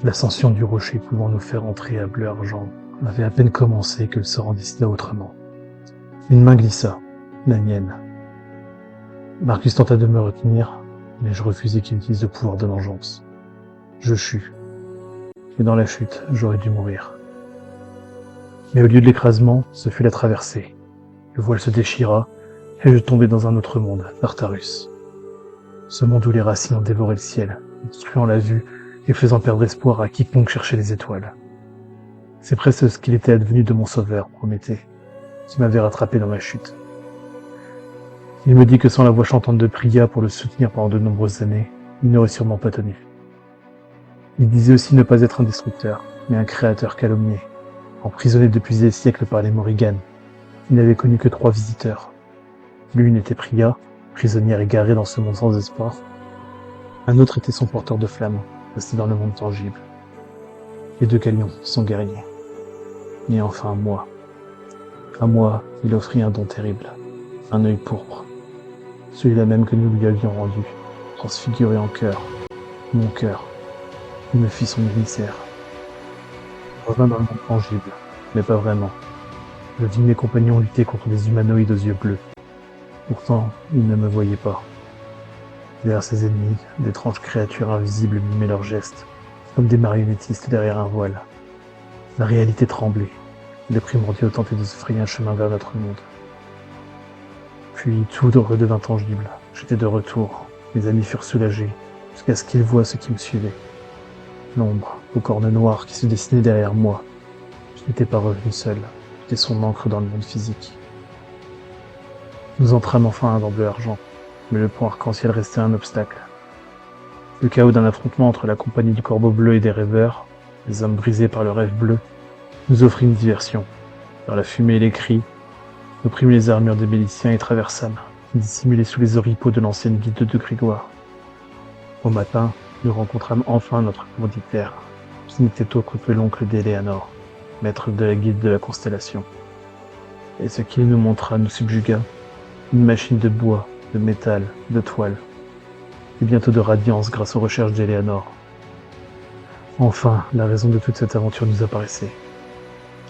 L'ascension du rocher pouvant nous faire entrer à Bleu-Argent avait à peine commencé que le sort en décida autrement. Une main glissa, la mienne. Marcus tenta de me retenir, mais je refusai qu'il utilise le pouvoir de l'engeance. Je chus. Et dans la chute, j'aurais dû mourir. Mais au lieu de l'écrasement, ce fut la traversée. Le voile se déchira, et je tombai dans un autre monde, Tartarus. Ce monde où les racines ont dévoré le ciel, obstruant la vue et faisant perdre espoir à quiconque cherchait les étoiles. C'est presque ce qu'il était advenu de mon sauveur, Prométhée, qui m'avait rattrapé dans ma chute. Il me dit que sans la voix chantante de Priya pour le soutenir pendant de nombreuses années, il n'aurait sûrement pas tenu. Il disait aussi ne pas être un destructeur, mais un créateur calomnié, emprisonné depuis des siècles par les Morrigan. Il n'avait connu que 3 visiteurs. L'une était Priya, prisonnière égarée dans ce monde sans espoir. Un autre était son porteur de flammes, resté dans le monde tangible. Les 2 Calions, son guerrier. Et enfin moi. À moi, il offrit un don terrible, un œil pourpre. Celui-là même que nous lui avions rendu, transfiguré en cœur, mon cœur. Il me fit son émissaire. Je revins dans le monde tangible, mais pas vraiment. Je vis mes compagnons lutter contre des humanoïdes aux yeux bleus. Pourtant, ils ne me voyaient pas. Derrière ces ennemis, d'étranges créatures invisibles mimaient leurs gestes, comme des marionnettistes derrière un voile. La réalité tremblait. Les primordiaux tentaient de se frayer un chemin vers notre monde. Puis tout redevint tangible. J'étais de retour. Mes amis furent soulagés, jusqu'à ce qu'ils voient ce qui me suivait. L'ombre, aux cornes noires qui se dessinait derrière moi. Je n'étais pas revenu seul. J'étais son encre dans le monde physique. Nous entrâmes enfin dans Bleu-Argent, mais le pont arc-en-ciel restait un obstacle. Le chaos d'un affrontement entre la compagnie du Corbeau Bleu et des rêveurs, les hommes brisés par le rêve bleu, nous offrit une diversion. Dans la fumée et les cris, nous prîmes les armures des Méliciens et traversâmes, dissimulés sous les oripeaux de l'ancienne guilde de Grégoire. Au matin, nous rencontrâmes enfin notre commanditaire, qui n'était autre que l'oncle d'Eleanor, maître de la guilde de la Constellation. Et ce qu'il nous montra nous subjugua, une machine de bois, de métal, de toile, et bientôt de radiance grâce aux recherches d'Eleanor. Enfin, la raison de toute cette aventure nous apparaissait.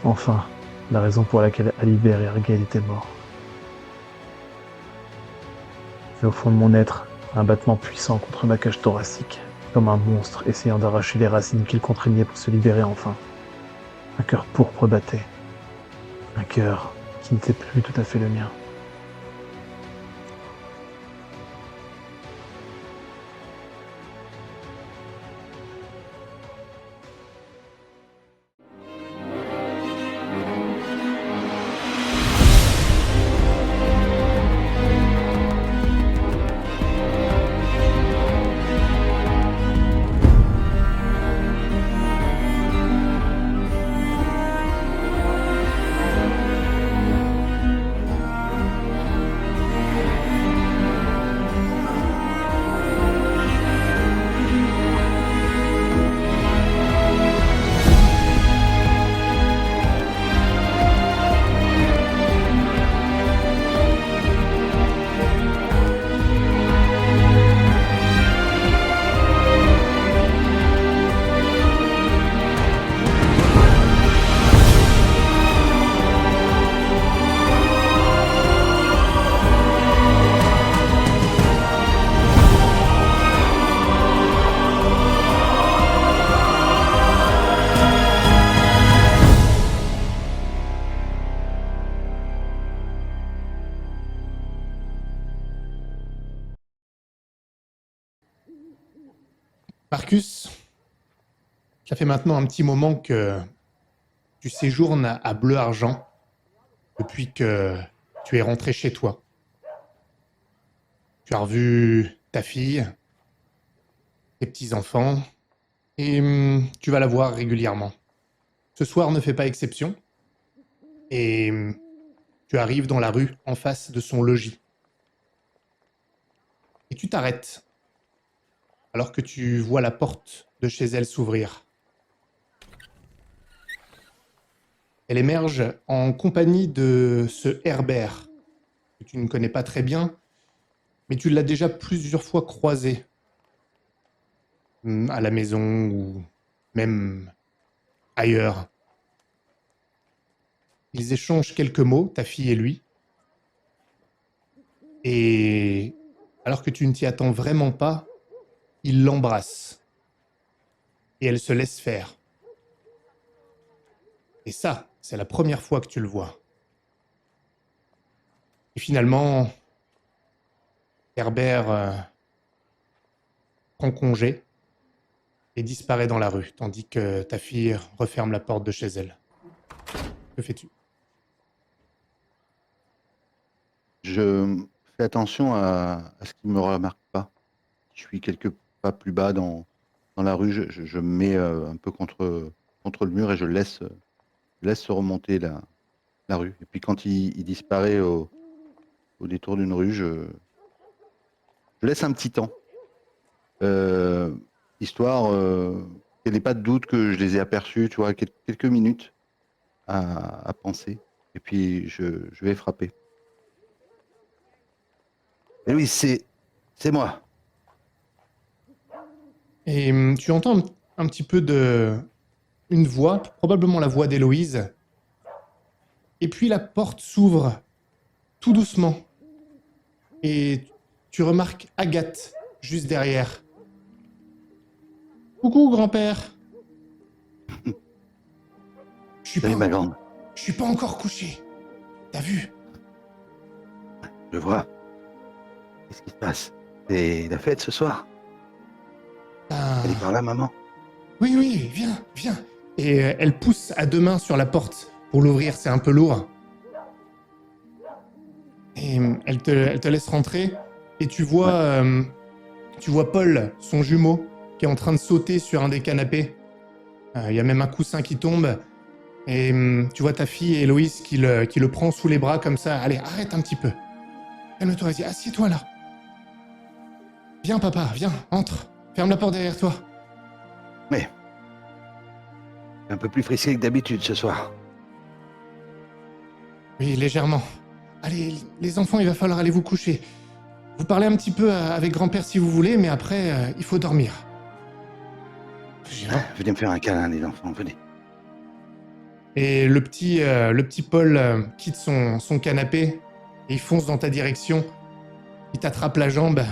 Enfin, la raison pour laquelle Alibert et Argel étaient morts. Et au fond de mon être, un battement puissant contre ma cage thoracique, comme un monstre essayant d'arracher les racines qu'il contraignait pour se libérer enfin. Un cœur pourpre battait. Un cœur qui n'était plus tout à fait le mien. Marcus, ça fait maintenant un petit moment que tu séjournes à Bleu-Argent depuis que tu es rentré chez toi. Tu as revu ta fille, tes petits-enfants, et tu vas la voir régulièrement. Ce soir ne fait pas exception, et tu arrives dans la rue en face de son logis. Et tu t'arrêtes, alors que tu vois la porte de chez elle s'ouvrir. Elle émerge en compagnie de ce Herbert, que tu ne connais pas très bien, mais tu l'as déjà plusieurs fois croisé à la maison ou même ailleurs. Ils échangent quelques mots, ta fille et lui. Et alors que tu ne t'y attends vraiment pas, il l'embrasse. Et elle se laisse faire. Et ça, c'est la première fois que tu le vois. Et finalement, Herbert prend congé et disparaît dans la rue, tandis que ta fille referme la porte de chez elle. Que fais-tu? Je fais attention à ce qu'il me remarque pas. Je suis quelques pas plus bas dans la rue, je me mets un peu contre le mur et je laisse remonter la rue. Et puis quand il disparaît au détour d'une rue, je laisse un petit temps, euh, histoire qu'il n'y ait pas de doute que je les ai aperçus, tu vois, quelques minutes à penser. Et puis je vais frapper. Et oui, c'est moi. Et tu entends un petit peu une voix, probablement la voix d'Héloïse. Et puis la porte s'ouvre tout doucement. Et tu remarques Agathe juste derrière. Coucou, grand-père. Salut ma grande, Je suis pas encore couché. T'as vu? je vois. Qu'est-ce qui se passe? C'est la fête ce soir? Elle est par là, maman? Oui, oui, viens, viens. Et elle pousse à deux mains sur la porte pour l'ouvrir, c'est un peu lourd. Et elle te laisse rentrer. Et tu vois Paul, son jumeau, qui est en train de sauter sur un des canapés. Il y a même un coussin qui tombe. Et tu vois ta fille Héloïse qui le prend sous les bras comme ça. Allez, arrête un petit peu. Calme-toi, vas-y, assieds-toi là. Viens papa, viens, entre. Ferme la porte derrière toi. Mais un peu plus frisqué que d'habitude ce soir. Oui, légèrement. Allez, les enfants, il va falloir aller vous coucher. Vous parlez un petit peu avec grand-père si vous voulez, mais après, il faut dormir. Venez me faire un câlin, les enfants, venez. Et le petit Paul quitte son canapé et il fonce dans ta direction. Il t'attrape la jambe.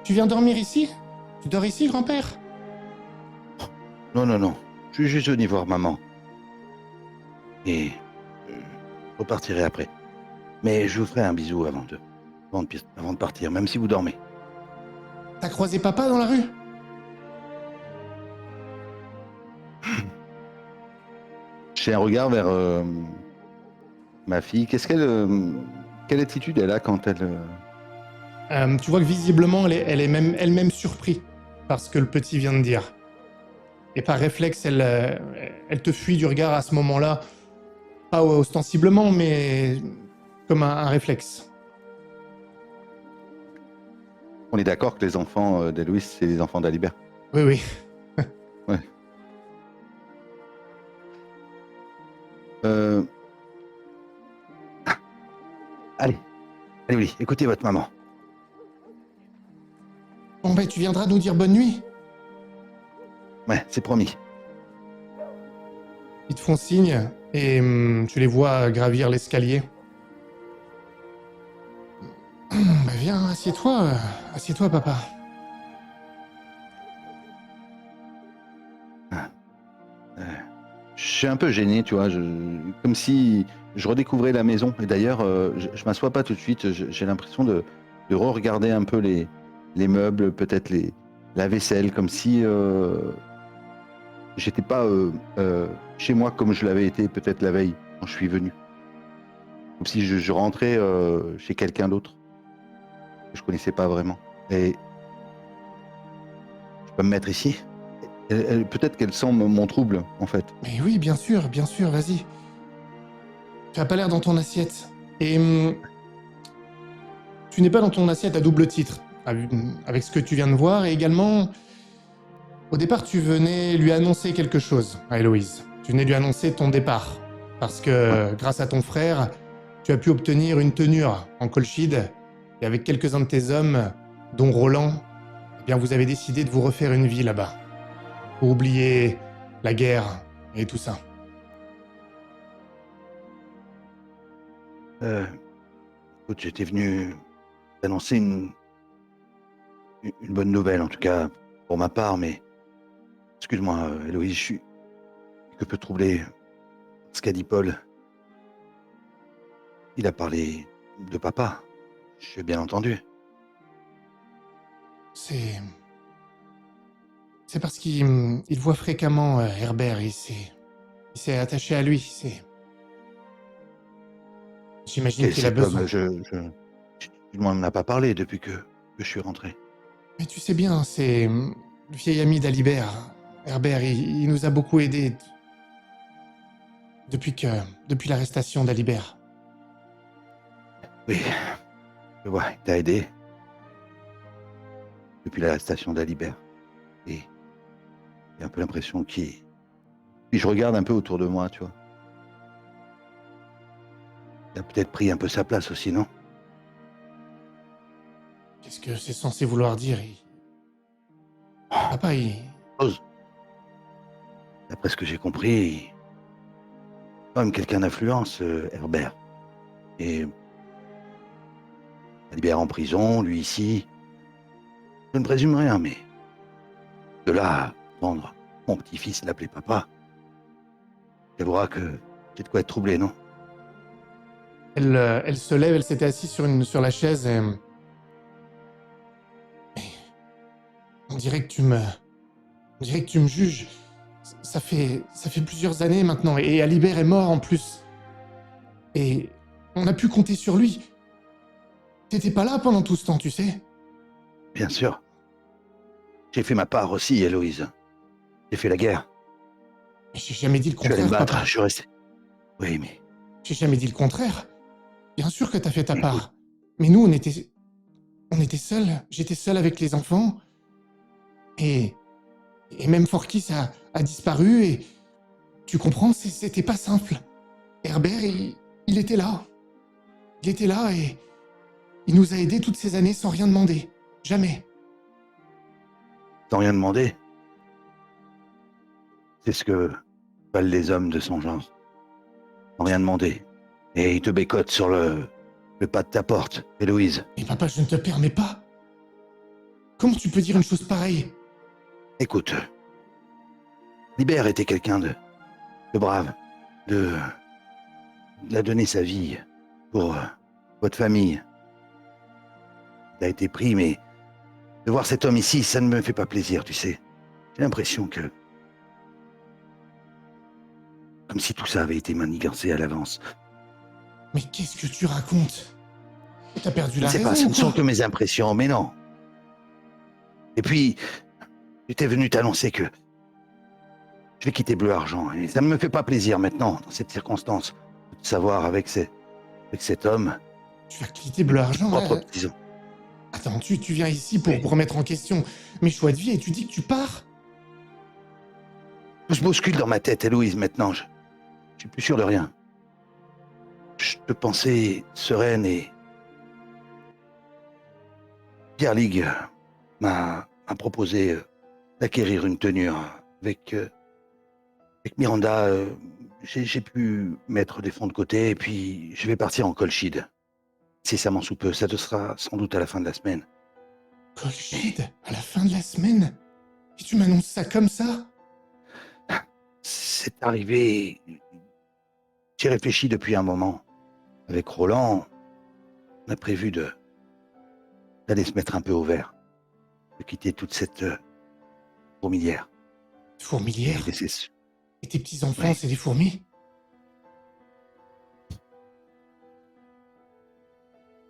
Tu viens dormir ici? Tu dors ici, grand-père? Non, non, non. Je suis juste venu voir maman. Et je repartirai après. Mais je vous ferai un bisou avant de partir, même si vous dormez. T'as croisé papa dans la rue? J'ai un regard vers ma fille. Quelle attitude elle a quand elle... Tu vois que visiblement, elle est même elle-même surprise par ce que le petit vient de dire. Et par réflexe, elle te fuit du regard à ce moment-là. Pas ostensiblement, mais comme un réflexe. On est d'accord que les enfants d'Héloïse, c'est les enfants d'Alibert. Oui, oui. Ouais. Allez, oui, écoutez votre maman. Bon ben, tu viendras nous dire bonne nuit. Ouais, c'est promis. Ils te font signe et tu les vois gravir l'escalier. Bah viens, assieds-toi, papa. Je suis un peu gêné, tu vois, comme si je redécouvrais la maison. Et d'ailleurs, je m'assois pas tout de suite, j'ai l'impression de re-regarder un peu les meubles, peut-être la vaisselle, comme si j'étais pas chez moi comme je l'avais été peut-être la veille quand je suis venu. Comme si je rentrais chez quelqu'un d'autre que je connaissais pas vraiment. Et je peux me mettre ici. Peut-être qu'elle sent mon trouble, en fait. Mais oui, bien sûr, vas-y. Tu as pas l'air dans ton assiette. Et tu n'es pas dans ton assiette à double titre, avec ce que tu viens de voir, et également, au départ, tu venais lui annoncer quelque chose à Héloïse. Tu venais lui annoncer ton départ, parce que grâce à ton frère, tu as pu obtenir une tenure en Colchide, et avec quelques-uns de tes hommes, dont Roland, eh bien vous avez décidé de vous refaire une vie là-bas. pour oublier la guerre et tout ça. Écoute, j'étais venu t'annoncer une bonne nouvelle, en tout cas pour ma part, mais excuse-moi, Héloïse, je suis quelque peu troublé. Ce qu'a dit Paul, il a parlé de papa. J'ai bien entendu. C'est parce qu'il voit fréquemment Herbert. Il s'est attaché à lui. J'imagine Et qu'il a cet homme, besoin. tu ne m'en as pas parlé depuis que je suis rentré. Mais tu sais bien, c'est le vieil ami d'Alibert. Herbert, il nous a beaucoup aidés depuis l'arrestation d'Alibert. Oui, je vois, il t'a aidé depuis l'arrestation d'Alibert. Et j'ai un peu l'impression qu'il... Puis je regarde un peu autour de moi, tu vois. Il a peut-être pris un peu sa place aussi, non? Qu'est-ce que c'est censé vouloir dire? Papa, Chose. D'après ce que j'ai compris, quand même quelqu'un d'influence, Herbert. Et Alibert en prison, lui ici. Je ne présume rien, mais de là à entendre mon petit-fils l'appeler papa, t'avoueras que j'ai de quoi être troublé, non? elle se lève, elle s'était assise sur la chaise et... On dirait que tu me juges. Ça fait plusieurs années maintenant, et Alibert est mort en plus. Et on a pu compter sur lui. T'étais pas là pendant tout ce temps, tu sais. Bien sûr. J'ai fait ma part aussi, Héloïse. J'ai fait la guerre. Mais j'ai jamais dit le Je suis allé me contraire, battre, papa. je suis resté. Oui, mais... J'ai jamais dit le contraire. Bien sûr que t'as fait ta part. Mais nous, on était seuls. J'étais seul avec les enfants. Et même Forkis a disparu, et tu comprends, c'était pas simple. Herbert, il était là. Il était là et il nous a aidés toutes ces années sans rien demander. Jamais. Sans rien demander. C'est ce que valent les hommes de son genre. Sans rien demander. Et ils te bécotent sur le pas de ta porte, Héloïse. Mais papa, je ne te permets pas. Comment tu peux dire une chose pareille? Écoute, Libère était quelqu'un de brave, il a donné sa vie pour votre famille. Il a été pris, mais de voir cet homme ici, ça ne me fait pas plaisir, tu sais. J'ai l'impression que... Comme si tout ça avait été manigancé à l'avance. Mais qu'est-ce que tu racontes? T'as perdu Je la ne sais raison pas, ce ou ne sont quoi? que mes impressions, mais non. Et puis, j'étais venu t'annoncer que je vais quitter Bleu Argent. Et ça ne me fait pas plaisir maintenant, dans cette circonstance, de savoir avec cet homme, Tu vas quitter Bleu Argent, propre là? prison. Attends, tu viens ici Oui. pour remettre en question mes choix de vie et tu dis que tu pars? Tout se bouscule dans ma tête, Héloïse, maintenant. Je suis plus sûr de rien. Je te pensais sereine et... Pierre Ligue m'a proposé d'acquérir une tenue avec Miranda. J'ai pu mettre des fonds de côté et puis je vais partir en Colchide. Incessamment sous peu, ça te sera sans doute à la fin de la semaine. Colchide, à la fin de la semaine? Et tu m'annonces ça comme ça? C'est arrivé... J'y réfléchi depuis un moment. Avec Roland, on a prévu d'aller se mettre un peu au vert. De quitter toute cette fourmilière. Fourmilière? Et laisser... Et tes petits-enfants, Oui. c'est des fourmis?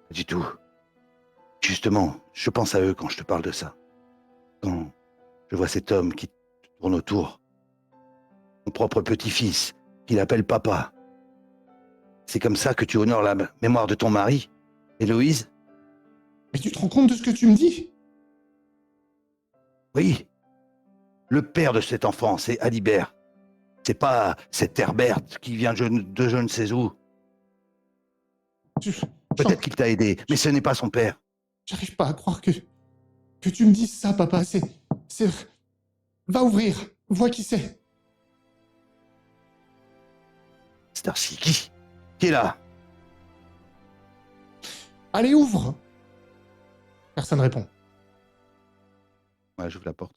Pas du tout. Justement, je pense à eux quand je te parle de ça. Quand je vois cet homme qui tourne autour, mon propre petit-fils, qu'il appelle papa. C'est comme ça que tu honores la mémoire de ton mari, Héloïse? Mais tu te rends compte de ce que tu me dis? Oui. Le père de cet enfant, c'est Alibert. C'est pas cet Herbert qui vient de je ne sais où. Peut-être qu'il t'a aidé, mais ce n'est pas son père. J'arrive pas à croire que tu me dises ça, papa. C'est... Va ouvrir. Vois qui c'est. Starcy, qui est là? Allez, ouvre. Personne répond. Ouais, j'ouvre la porte.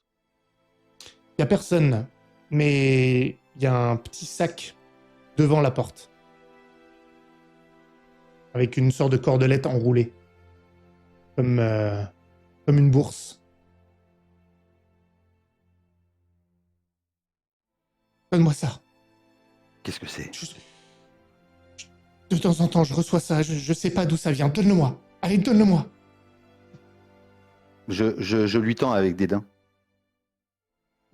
Il y a personne, mais il y a un petit sac devant la porte. Avec une sorte de cordelette enroulée. Comme une bourse. Donne-moi ça. Qu'est-ce que c'est? De temps en temps, je reçois ça. Je sais pas d'où ça vient. Donne-le-moi. Allez, donne-le-moi. Je lui tends avec dédain.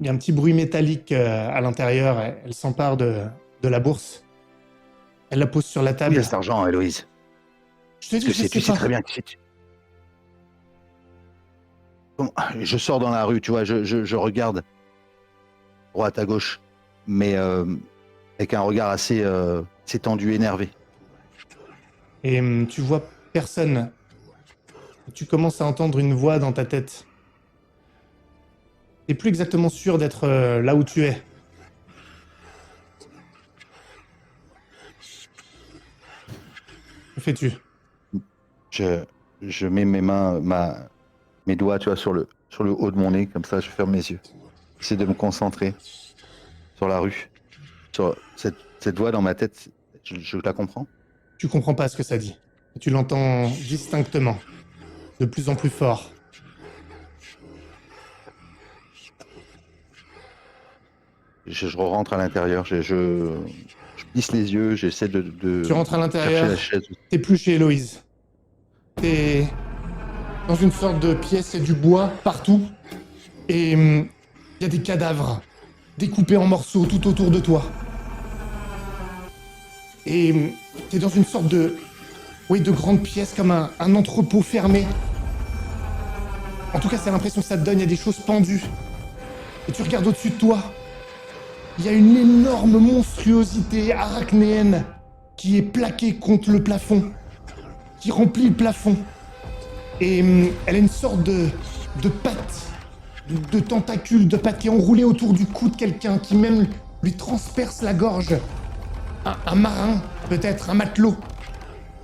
Il y a un petit bruit métallique à l'intérieur. Elle s'empare de la bourse. Elle la pose sur la Où table. il y a cet argent, Héloïse? Je te dis, Parce que je tu sais sais pas. très bien que c'est... Je sors dans la rue, tu vois, je regarde droite à gauche, mais avec un regard assez tendu, énervé. Et tu vois personne. Tu commences à entendre une voix dans ta tête. T'es plus exactement sûr d'être là où tu es. Que fais-tu? Je mets mes doigts, tu vois, sur le haut de mon nez, comme ça, je ferme mes yeux. J'essaie de me concentrer sur la rue, sur cette voix dans ma tête. Je la comprends. Tu comprends pas ce que ça dit. Et tu l'entends distinctement. De plus en plus fort. Je rentre à l'intérieur, je plisse les yeux, j'essaie de Tu rentres à chercher l'intérieur. la chaise. T'es plus chez Héloïse. T'es dans une sorte de pièce, il y a du bois partout. Et il y a des cadavres découpés en morceaux tout autour de toi. Et t'es dans une sorte de... Oui, de grande pièce, comme un entrepôt fermé. En tout cas, c'est l'impression que ça te donne, il y a des choses pendues. Et tu regardes au-dessus de toi. Il y a une énorme monstruosité arachnéenne qui est plaquée contre le plafond. Qui remplit le plafond. Et elle a une sorte de patte, de tentacule, de patte qui est enroulée autour du cou de quelqu'un, qui même lui transperce la gorge. Un marin, peut-être, un matelot.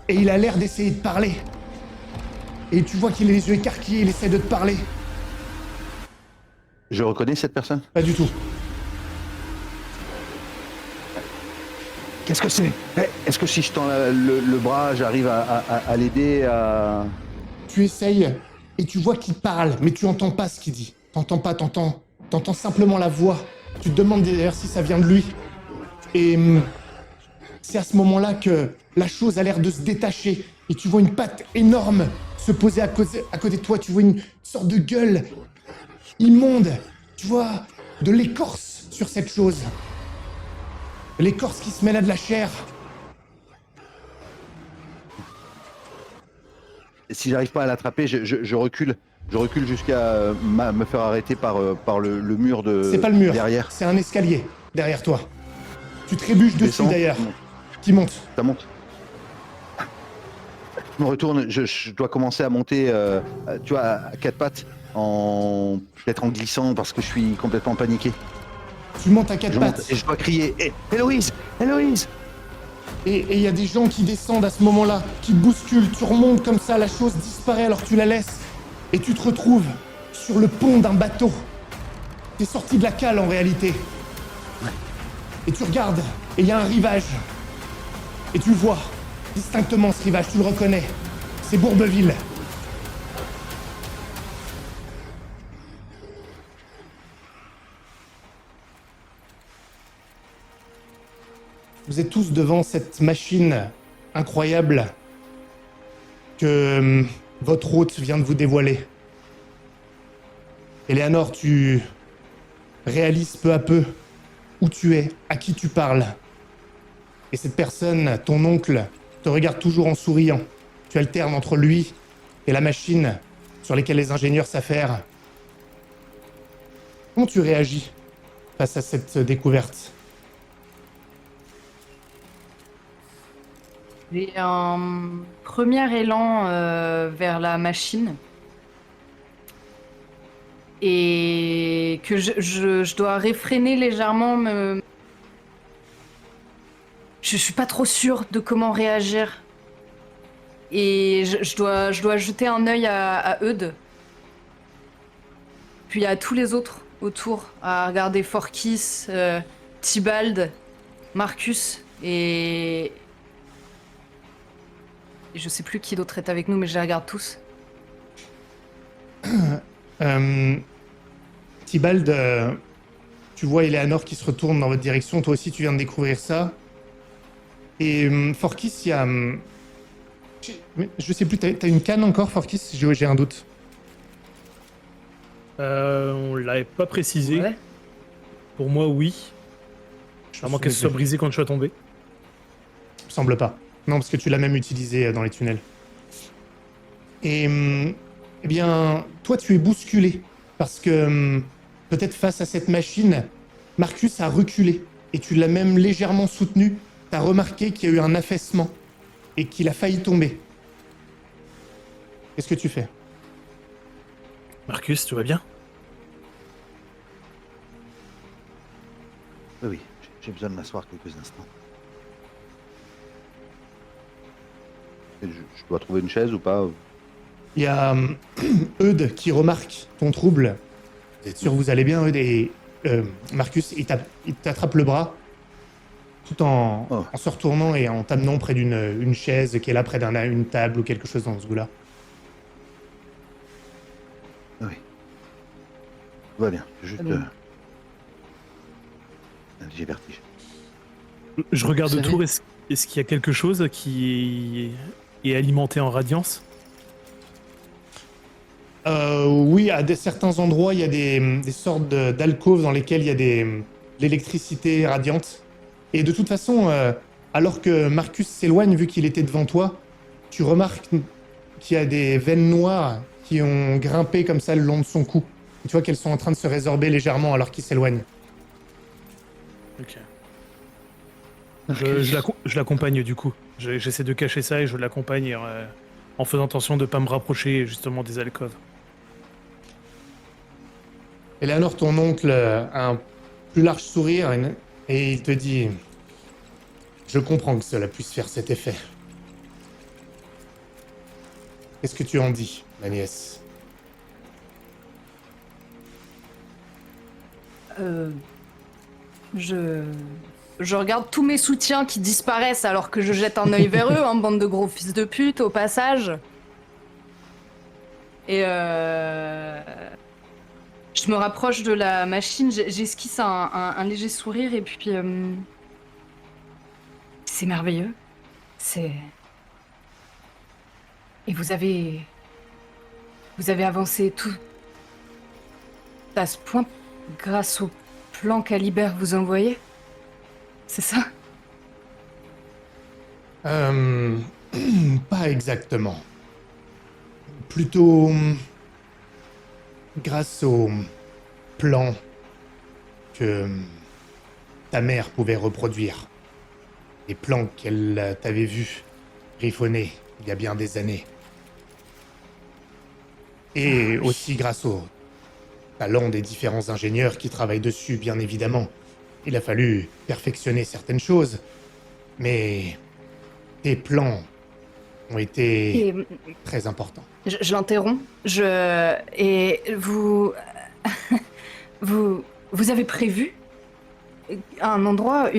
Et il a l'air d'essayer de parler. Et tu vois qu'il a les yeux écarquillés, il essaie de te parler. Je reconnais cette personne? Pas du tout. Qu'est-ce que c'est? Est-ce que si je tends le bras, j'arrive à l'aider à... Tu essayes et tu vois qu'il parle, mais tu entends pas ce qu'il dit. T'entends pas, t'entends simplement la voix. Tu te demandes d'ailleurs si ça vient de lui. Et c'est à ce moment-là que la chose a l'air de se détacher. Et tu vois une patte énorme se poser à côté de toi. Tu vois une sorte de gueule immonde. Tu vois de l'écorce sur cette chose. L'écorce qui se mêle à de la chair. Si j'arrive pas à l'attraper, je recule. Je recule jusqu'à me faire arrêter par le mur de C'est pas le mur, derrière. c'est un escalier derrière toi. Tu trébuches dessus Descends. d'ailleurs. Qui monte. Ça monte. Je me retourne, je dois commencer à monter, tu vois, à quatre pattes, peut-être en glissant parce que je suis complètement paniqué. Tu montes à quatre Je pattes. monte et je dois crier Héloïse, Héloïse. Et il y a des gens qui descendent à ce moment-là, qui te bousculent. Tu remontes comme ça, la chose disparaît alors que tu la laisses. Et tu te retrouves sur le pont d'un bateau. T'es sorti de la cale en réalité. Et tu regardes, et il y a un rivage. Et tu le vois distinctement ce rivage, tu le reconnais. C'est Bourbeville. Vous êtes tous devant cette machine incroyable que votre hôte vient de vous dévoiler. Eleanor, tu réalises peu à peu où tu es, à qui tu parles. Et cette personne, ton oncle, te regarde toujours en souriant. Tu alternes entre lui et la machine sur laquelle les ingénieurs s'affairent. Comment tu réagis face à cette découverte ? J'ai un premier élan vers la machine. Et et que je dois réfréner légèrement. Je suis pas trop sûre de comment réagir. Et je dois jeter un œil à Eudes. Puis à tous les autres autour, à regarder Forkis, Tybalt, Marcus et je sais plus qui d'autre est avec nous, mais je les regarde tous. Tybalt, tu vois Eleanor qui se retourne dans votre direction. Toi aussi, tu viens de découvrir ça. Et Forkis, il y a... je sais plus, t'as une canne encore, Forkis? J'ai un doute. On l'avait pas précisé. Ouais. Pour moi, oui. À moins qu'elle se soit brisée quand je suis tombé. Semble pas. Non, parce que tu l'as même utilisé dans les tunnels. Et eh bien, toi, tu es bousculé parce que peut-être face à cette machine, Marcus a reculé et tu l'as même légèrement soutenu. T'as remarqué qu'il y a eu un affaissement et qu'il a failli tomber. Qu'est-ce que tu fais? Marcus, tu vas bien? Oui, j'ai besoin de m'asseoir quelques instants. Et je dois trouver une chaise ou pas? Il y a Eudes qui remarque ton trouble. Vous êtes sûr que vous allez bien, Eudes? Et Marcus, il t'attrape le bras tout en se retournant et en t'amenant près d'une chaise qui est là près d'une table ou quelque chose dans ce goût-là. Oui. Tout va bien. Juste un léger vertige. Je regarde Vous autour. Est-ce qu'il y a quelque chose qui est alimenté en radiance? Oui, à certains endroits, il y a des sortes d'alcôves dans lesquelles il y a de l'électricité radiante. Et de toute façon, alors que Marcus s'éloigne, vu qu'il était devant toi, tu remarques qu'il y a des veines noires qui ont grimpé comme ça le long de son cou. Et tu vois qu'elles sont en train de se résorber légèrement alors qu'il s'éloigne. Ok. Je l'accompagne du coup. J'essaie de cacher ça et je l'accompagne en faisant attention de ne pas me rapprocher justement des alcôves. Eleanor, ton oncle, a un plus large sourire et il te dit « Je comprends que cela puisse faire cet effet. Qu'est-ce que tu en dis, ma nièce ?» Je regarde tous mes soutiens qui disparaissent alors que je jette un œil vers eux, bande de gros fils de pute, au passage. Et je me rapproche de la machine, j'esquisse un léger sourire et puis... c'est merveilleux. C'est... Et vous avez avancé tout à ce point grâce au plan qu'Alibert vous envoyait? C'est ça? Pas exactement. Plutôt grâce au plan que ta mère pouvait reproduire. Les plans qu'elle t'avait vus griffonner il y a bien des années. Et aussi grâce au talent des différents ingénieurs qui travaillent dessus, bien évidemment. Il a fallu perfectionner certaines choses, mais tes plans ont été Et très importants. je l'interromps. Et vous... vous avez prévu un endroit,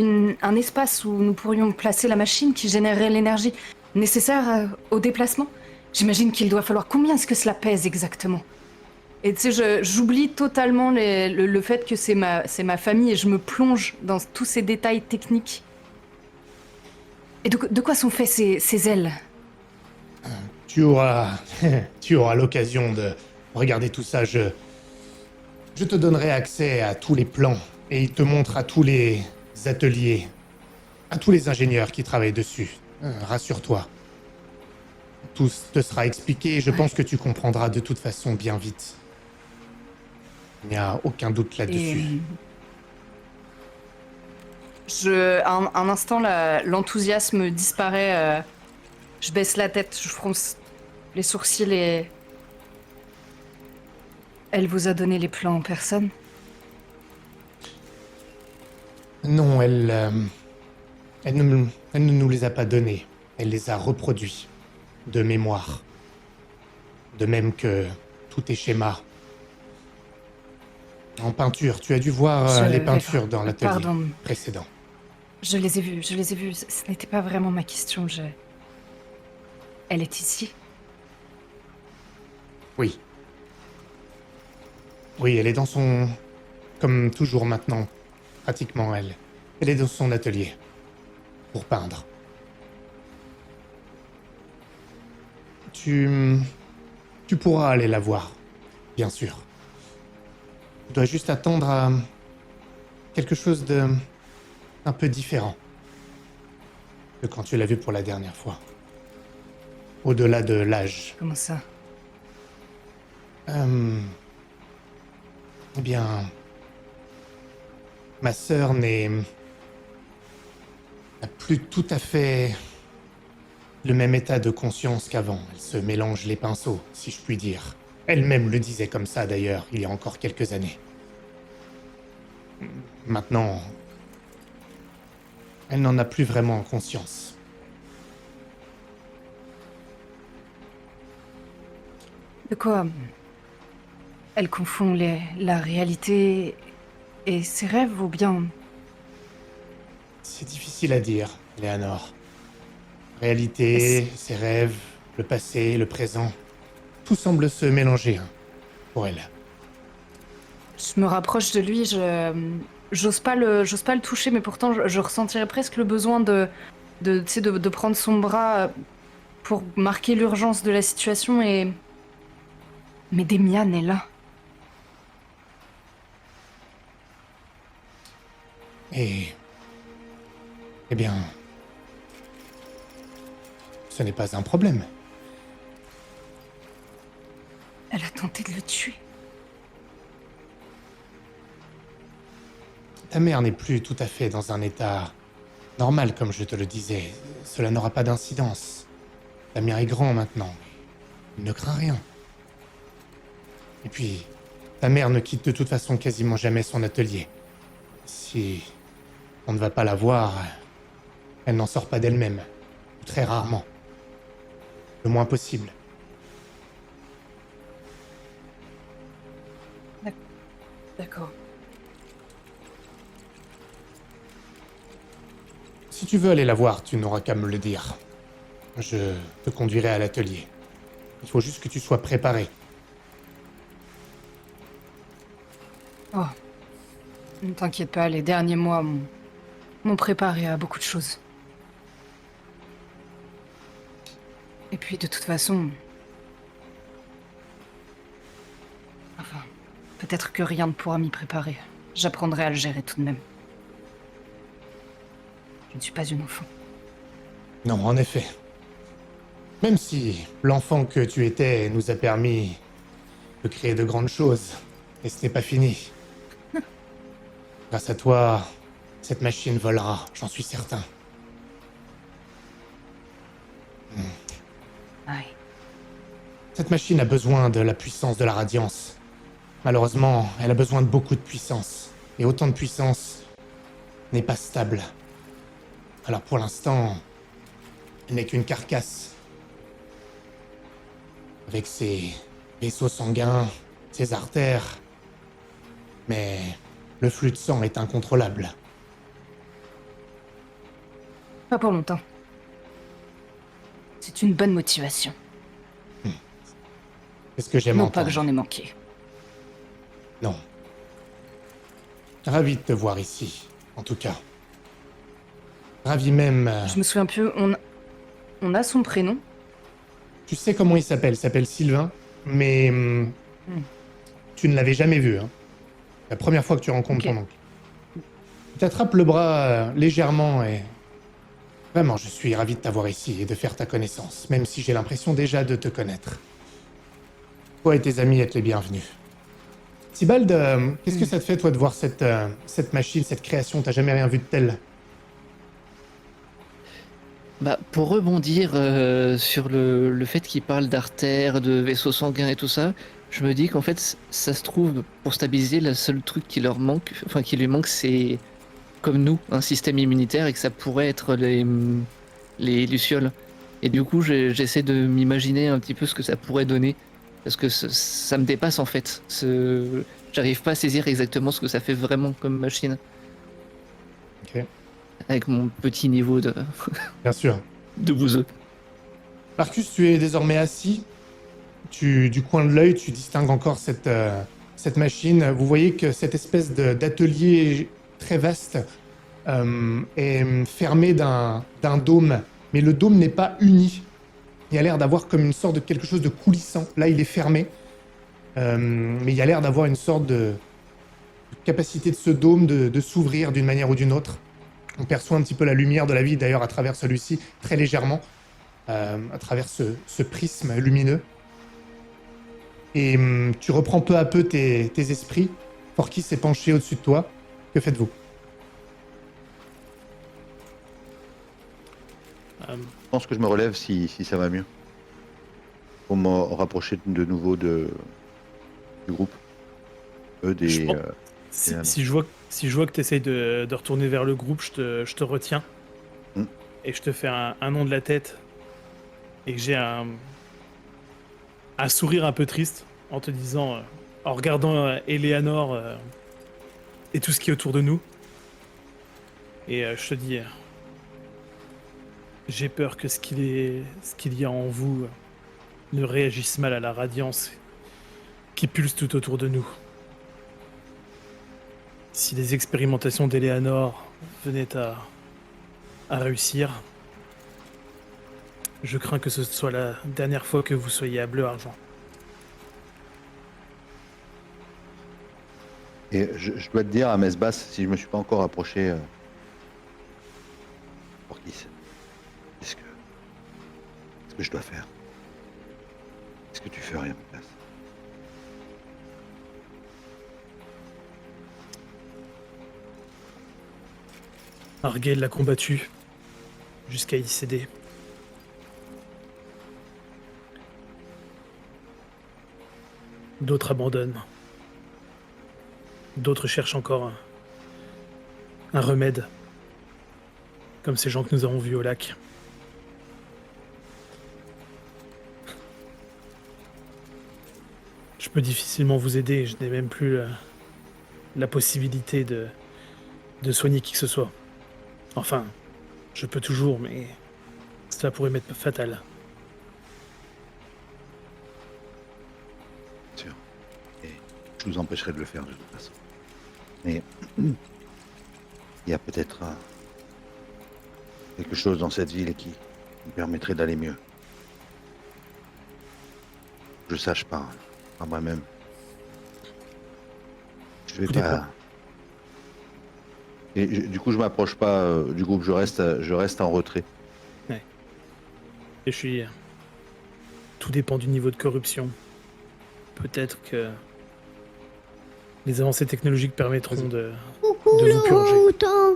un espace où nous pourrions placer la machine qui générerait l'énergie nécessaire au déplacement? J'imagine qu'il doit falloir... Combien est-ce que cela pèse exactement? Et tu sais, j'oublie totalement le fait que c'est ma famille et je me plonge dans tous ces détails techniques. Et de quoi sont faits ces ailes? Tu auras l'occasion de regarder tout ça. Je te donnerai accès à tous les plans et il te montre à tous les ateliers, à tous les ingénieurs qui travaillent dessus. Rassure-toi. Tout te sera expliqué et je pense que tu comprendras de toute façon bien vite. Il n'y a aucun doute là-dessus. Un instant, l'enthousiasme disparaît. Je baisse la tête, je fronce les sourcils et... Elle vous a donné les plans en personne? Non, elle ne nous les a pas donnés. Elle les a reproduits. De mémoire. De même que tous tes schémas. En peinture, tu as dû voir les peintures dans l'atelier Pardon, précédent. je les ai vus, je les ai vus. Ce n'était pas vraiment ma question, Elle est ici. Oui. Oui, elle est dans son... Comme toujours maintenant, pratiquement elle. Elle est dans son atelier. Pour peindre. Tu pourras aller la voir, bien sûr. Tu dois juste attendre à quelque chose de... un peu différent que quand tu l'as vue pour la dernière fois. Au-delà de l'âge. Comment ça? Eh bien... Ma sœur n'a plus tout à fait le même état de conscience qu'avant. Elle se mélange les pinceaux, si je puis dire. Elle-même le disait comme ça d'ailleurs, il y a encore quelques années. Maintenant, elle n'en a plus vraiment conscience. De quoi? Elle confond la réalité et ses rêves ou bien... C'est difficile à dire, Léonore. Réalité, ses rêves, le passé, le présent, tout semble se mélanger pour elle. Je me rapproche de lui, j'ose pas le toucher, mais pourtant je ressentirais presque le besoin tu sais, de prendre son bras pour marquer l'urgence de la situation et... Mais Demian est là. Eh bien... Ce n'est pas un problème. Elle a tenté de le tuer. Ta mère n'est plus tout à fait dans un état normal, comme je te le disais. Cela n'aura pas d'incidence. Ta mère est grand maintenant. Il ne craint rien. Et puis, ta mère ne quitte de toute façon quasiment jamais son atelier. Si on ne va pas la voir, elle n'en sort pas d'elle-même. Très rarement. Le moins possible. D'accord. Si tu veux aller la voir, tu n'auras qu'à me le dire. Je te conduirai à l'atelier. Il faut juste que tu sois préparé. Oh. Ne t'inquiète pas, les derniers mois m'ont préparé à beaucoup de choses. Et puis, de toute façon... Enfin, peut-être que rien ne pourra m'y préparer. J'apprendrai à le gérer tout de même. Je ne suis pas une enfant. Non, en effet. Même si l'enfant que tu étais nous a permis de créer de grandes choses, et ce n'est pas fini. Grâce à toi, cette machine volera, j'en suis certain. Aïe. Cette machine a besoin de la puissance de la radiance. Malheureusement, elle a besoin de beaucoup de puissance. Et autant de puissance n'est pas stable. Alors pour l'instant, elle n'est qu'une carcasse. Avec ses vaisseaux sanguins, ses artères. Mais le flux de sang est incontrôlable. Pas pour longtemps. C'est une bonne motivation. C'est ce que j'aime Non entendre. pas que j'en ai manqué. Non. Ravi de te voir ici, en tout cas. Ravi même... Je me souviens plus, on a son prénom. Tu sais comment il s'appelle Sylvain, mais tu ne l'avais jamais vu, hein. La première fois que tu rencontres Ok. ton oncle. Tu t'attrapes le bras légèrement et... Vraiment, je suis ravi de t'avoir ici et de faire ta connaissance, même si j'ai l'impression déjà de te connaître. Toi et tes amis êtes les bienvenus. Tibald, qu'est-ce que ça te fait, toi, de voir cette machine, cette création? T'as jamais rien vu de tel? Bah, pour rebondir sur le fait qu'il parle d'artères, de vaisseaux sanguins et tout ça, je me dis qu'en fait, ça se trouve, pour stabiliser, le seul truc qui leur manque, enfin qui lui manque, c'est comme nous, un système immunitaire et que ça pourrait être les lucioles. Et du coup, j'essaie de m'imaginer un petit peu ce que ça pourrait donner. Parce que ça me dépasse en fait. J'arrive pas à saisir exactement ce que ça fait vraiment comme machine. Ok, Avec mon petit niveau bien sûr. de bouseux. Marcus, tu es désormais assis. Du coin de l'œil, tu distingues encore cette machine. Vous voyez que cette espèce d'atelier très vaste est fermé d'un dôme. Mais le dôme n'est pas uni. Il y a l'air d'avoir comme une sorte de quelque chose de coulissant. Là, il est fermé. Mais il y a l'air d'avoir une sorte de capacité de ce dôme de s'ouvrir d'une manière ou d'une autre. On perçoit un petit peu la lumière de la vie, d'ailleurs, à travers celui-ci, très légèrement, à travers ce prisme lumineux. Et tu reprends peu à peu tes esprits. Forky s'est penché au-dessus de toi. Que faites-vous? Je pense que je me relève si ça va mieux. Pour me rapprocher de nouveau du groupe. Je pense- si je vois que tu essayes de retourner vers le groupe, je te retiens. Hmm. Et je te fais un nom de la tête. Et que j'ai un sourire un peu triste en te disant, en regardant Eleanor et tout ce qui est autour de nous. Et je te dis, j'ai peur que ce qu'il y a en vous ne réagisse mal à la radiance qui pulse tout autour de nous. Si les expérimentations d'Eleanor venaient à réussir, je crains que ce soit la dernière fois que vous soyez à Bleu Argent. Et je dois te dire à messe basse, si je me suis pas encore approché, pour qui qu'est-ce que je dois faire? Qu'est-ce que tu ferais à ma place? Argel l'a combattu jusqu'à y céder. D'autres abandonnent. D'autres cherchent encore un remède, comme ces gens que nous avons vus au lac. Je peux difficilement vous aider, je n'ai même plus la possibilité de soigner qui que ce soit. Enfin, je peux toujours, mais cela pourrait m'être fatal. Bien sûr. Et je vous empêcherai de le faire de toute façon. Mais il y a peut-être quelque chose dans cette ville qui me permettrait d'aller mieux. Je sache pas moi-même. Je vais Tout pas. dépend. Et du coup, je m'approche pas du groupe. Je reste en retrait. Et je suis... Tout dépend du niveau de corruption. Peut-être que les avancées technologiques permettront de Coucou vous purger. le autant.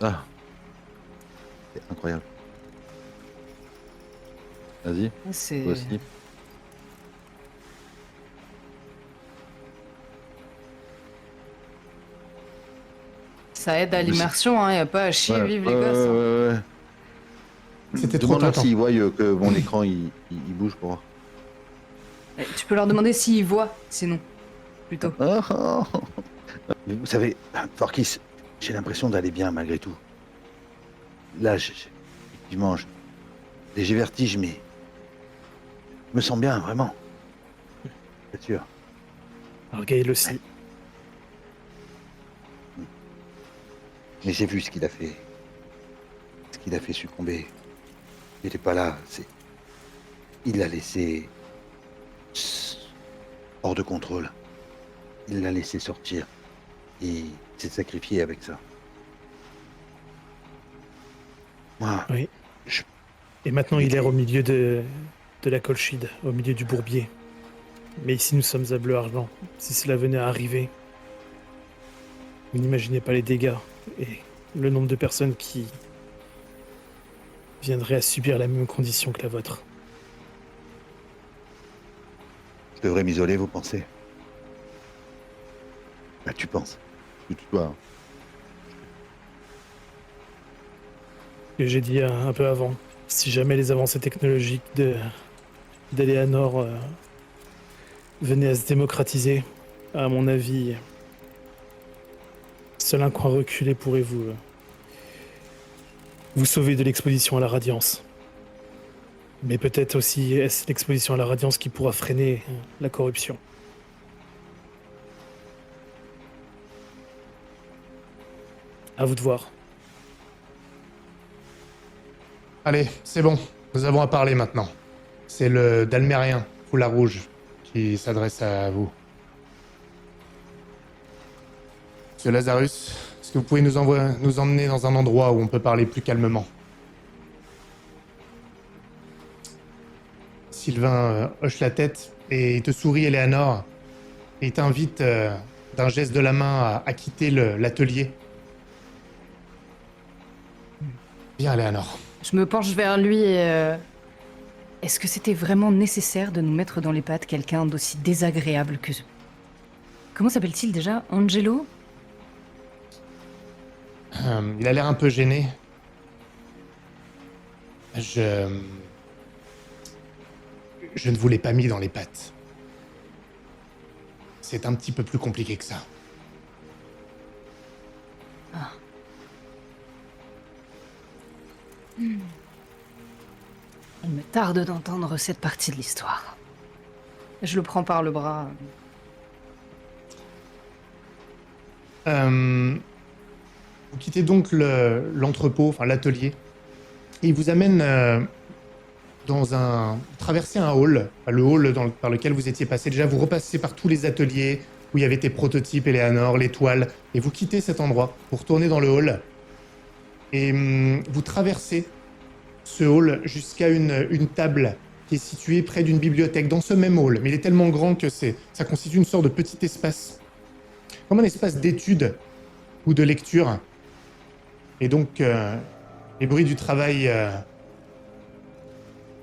Ah, c'est incroyable. Vas-y, C'est... toi aussi. Ça aide à l'immersion, hein, y a pas à chier, Ouais, vive les gosses. Hein. ouais. C'était trop Demande-leur tentant. s'ils voient que mon écran il bouge pour voir. Tu peux leur demander s'ils voient, sinon, plutôt. Ah, ah, ah. Vous savez, Forkis, j'ai l'impression d'aller bien malgré tout. Là, effectivement, j'ai vertige, mais je me sens bien, vraiment. C'est sûr. Argel aussi. Mais j'ai vu ce qu'il a fait. Ce qu'il a fait succomber. Il n'était pas là. Il l'a laissé hors de contrôle. Il l'a laissé sortir. Et il s'est sacrifié avec ça. Moi, Oui. je- Et maintenant, il erre au milieu de la Colchide, au milieu du bourbier. Mais ici, nous sommes à Bleu Argent. Si cela venait à arriver, vous n'imaginez pas les dégâts et le nombre de personnes qui viendraient à subir la même condition que la vôtre. je devrais m'isoler, vous pensez? Bah, tu penses. Tu dois. Je que j'ai dit un peu avant. Si jamais les avancées technologiques d'Eleanor venaient à se démocratiser, à mon avis, seul un coin reculé pourrait vous sauver de l'exposition à la radiance. Mais peut-être aussi est-ce l'exposition à la radiance qui pourra freiner la corruption. À vous de voir. Allez, c'est bon. Nous avons à parler maintenant. C'est le Dalmérien, Foulard Rouge, qui s'adresse à vous. Monsieur Lazarus, est-ce que vous pouvez nous emmener dans un endroit où on peut parler plus calmement? Sylvain hoche la tête et il te sourit, Eleanor, et il t'invite d'un geste de la main à quitter l'atelier. Viens, Eleanor. Je me penche vers lui et... Est-ce que c'était vraiment nécessaire de nous mettre dans les pattes quelqu'un d'aussi désagréable que... Comment s'appelle-t-il déjà? Angelo? Il a l'air un peu gêné. Je ne vous l'ai pas mis dans les pattes. C'est un petit peu plus compliqué que ça. Ah. Il me tarde d'entendre cette partie de l'histoire. Je le prends par le bras. Vous quittez donc l'entrepôt, enfin l'atelier, et il vous amène traverser un hall, enfin, le hall par lequel vous étiez passé. Déjà, vous repassez par tous les ateliers où il y avait tes prototypes, Eleanor, les toiles, et vous quittez cet endroit pour retourner dans le hall. Et vous traversez ce hall jusqu'à une table qui est située près d'une bibliothèque, dans ce même hall. Mais il est tellement grand que ça constitue une sorte de petit espace, comme un espace d'étude ou de lecture. Et donc, les bruits du travail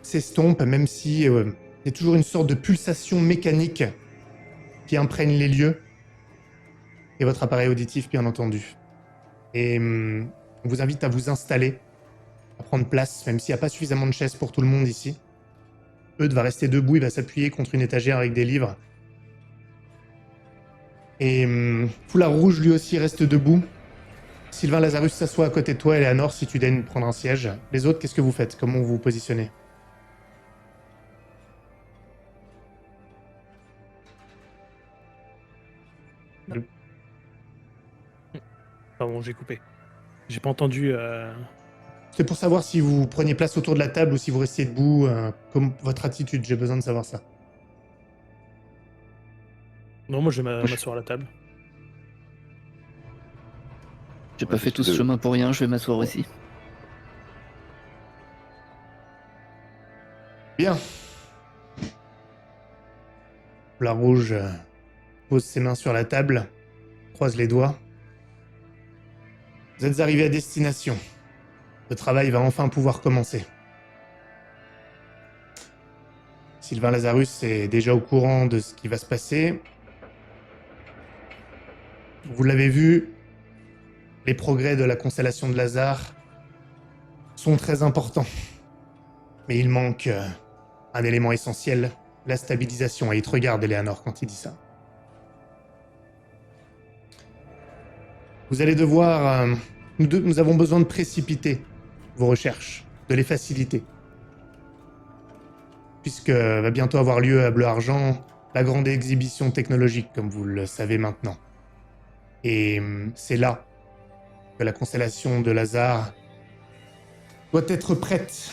s'estompent, même si il y a toujours une sorte de pulsation mécanique qui imprègne les lieux. Et votre appareil auditif, bien entendu. Et on vous invite à vous installer, à prendre place, même s'il n'y a pas suffisamment de chaises pour tout le monde ici. Eudes va rester debout, il va s'appuyer contre une étagère avec des livres. Et Foulard Rouge, lui aussi, reste debout. Sylvain Lazarus s'assoit à côté de toi, Eleanor, si tu daignes prendre un siège. Les autres, qu'est-ce que vous faites? Comment vous vous positionnez? Pardon, j'ai coupé. J'ai pas entendu... C'est pour savoir si vous preniez place autour de la table ou si vous restiez debout, comme votre attitude, j'ai besoin de savoir ça. Non, moi je vais m'asseoir à la table. J'ai pas fait tout ce chemin pour rien, je vais m'asseoir ici. Bien. La rouge pose ses mains sur la table, croise les doigts. Vous êtes arrivé à destination. Le travail va enfin pouvoir commencer. Sylvain Lazarus est déjà au courant de ce qui va se passer. Vous l'avez vu, les progrès de la constellation de Lazare sont très importants. Mais il manque un élément essentiel, la stabilisation. Et il te regarde, Eleanor, quand il dit ça. Vous allez devoir... Nous avons besoin de précipiter vos recherches, de les faciliter. Puisque va bientôt avoir lieu à Bleu Argent la grande exhibition technologique, comme vous le savez maintenant. Et c'est là que la constellation de Lazare doit être prête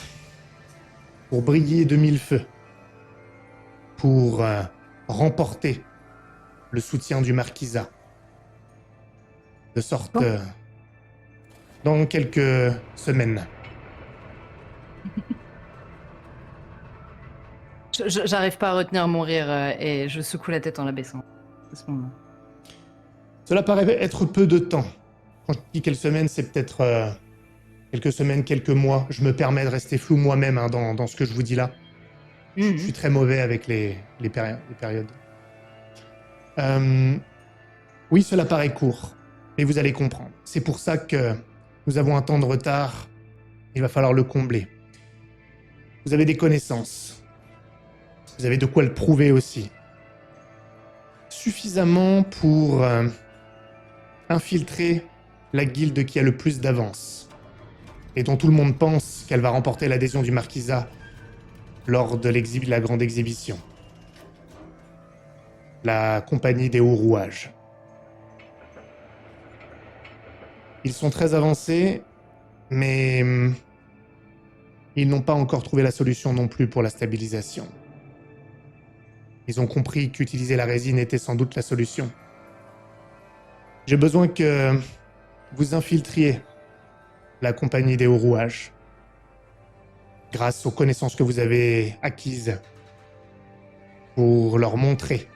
pour briller de mille feux, pour remporter le soutien du marquisat. De sorte, dans quelques semaines. J'arrive pas à retenir mon rire et je secoue la tête en l'abaissant à ce moment. Cela paraît être peu de temps. Quand je dis quelques semaines, c'est peut-être quelques semaines, quelques mois. Je me permets de rester flou moi-même dans ce que je vous dis là. Je suis très mauvais avec les périodes. Oui, cela paraît court, mais vous allez comprendre. C'est pour ça que nous avons un temps de retard il va falloir le combler. Vous avez des connaissances. Vous avez de quoi le prouver aussi. Suffisamment pour infiltrer la guilde qui a le plus d'avance et dont tout le monde pense qu'elle va remporter l'adhésion du Marquisat lors de la grande exhibition. La compagnie des hauts rouages. Ils sont très avancés, mais ils n'ont pas encore trouvé la solution non plus pour la stabilisation. Ils ont compris qu'utiliser la résine était sans doute la solution. J'ai besoin que vous infiltriez la compagnie des hauts rouages grâce aux connaissances que vous avez acquises pour leur montrer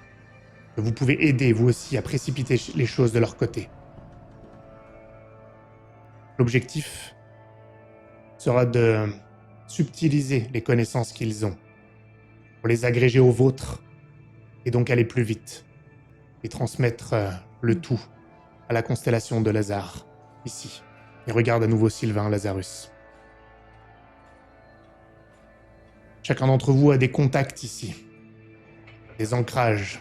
que vous pouvez aider vous aussi à précipiter les choses de leur côté. L'objectif sera de subtiliser les connaissances qu'ils ont pour les agréger aux vôtres et donc aller plus vite et transmettre le tout à la constellation de Lazare, ici. Et regarde à nouveau Sylvain Lazarus. Chacun d'entre vous a des contacts ici, des ancrages.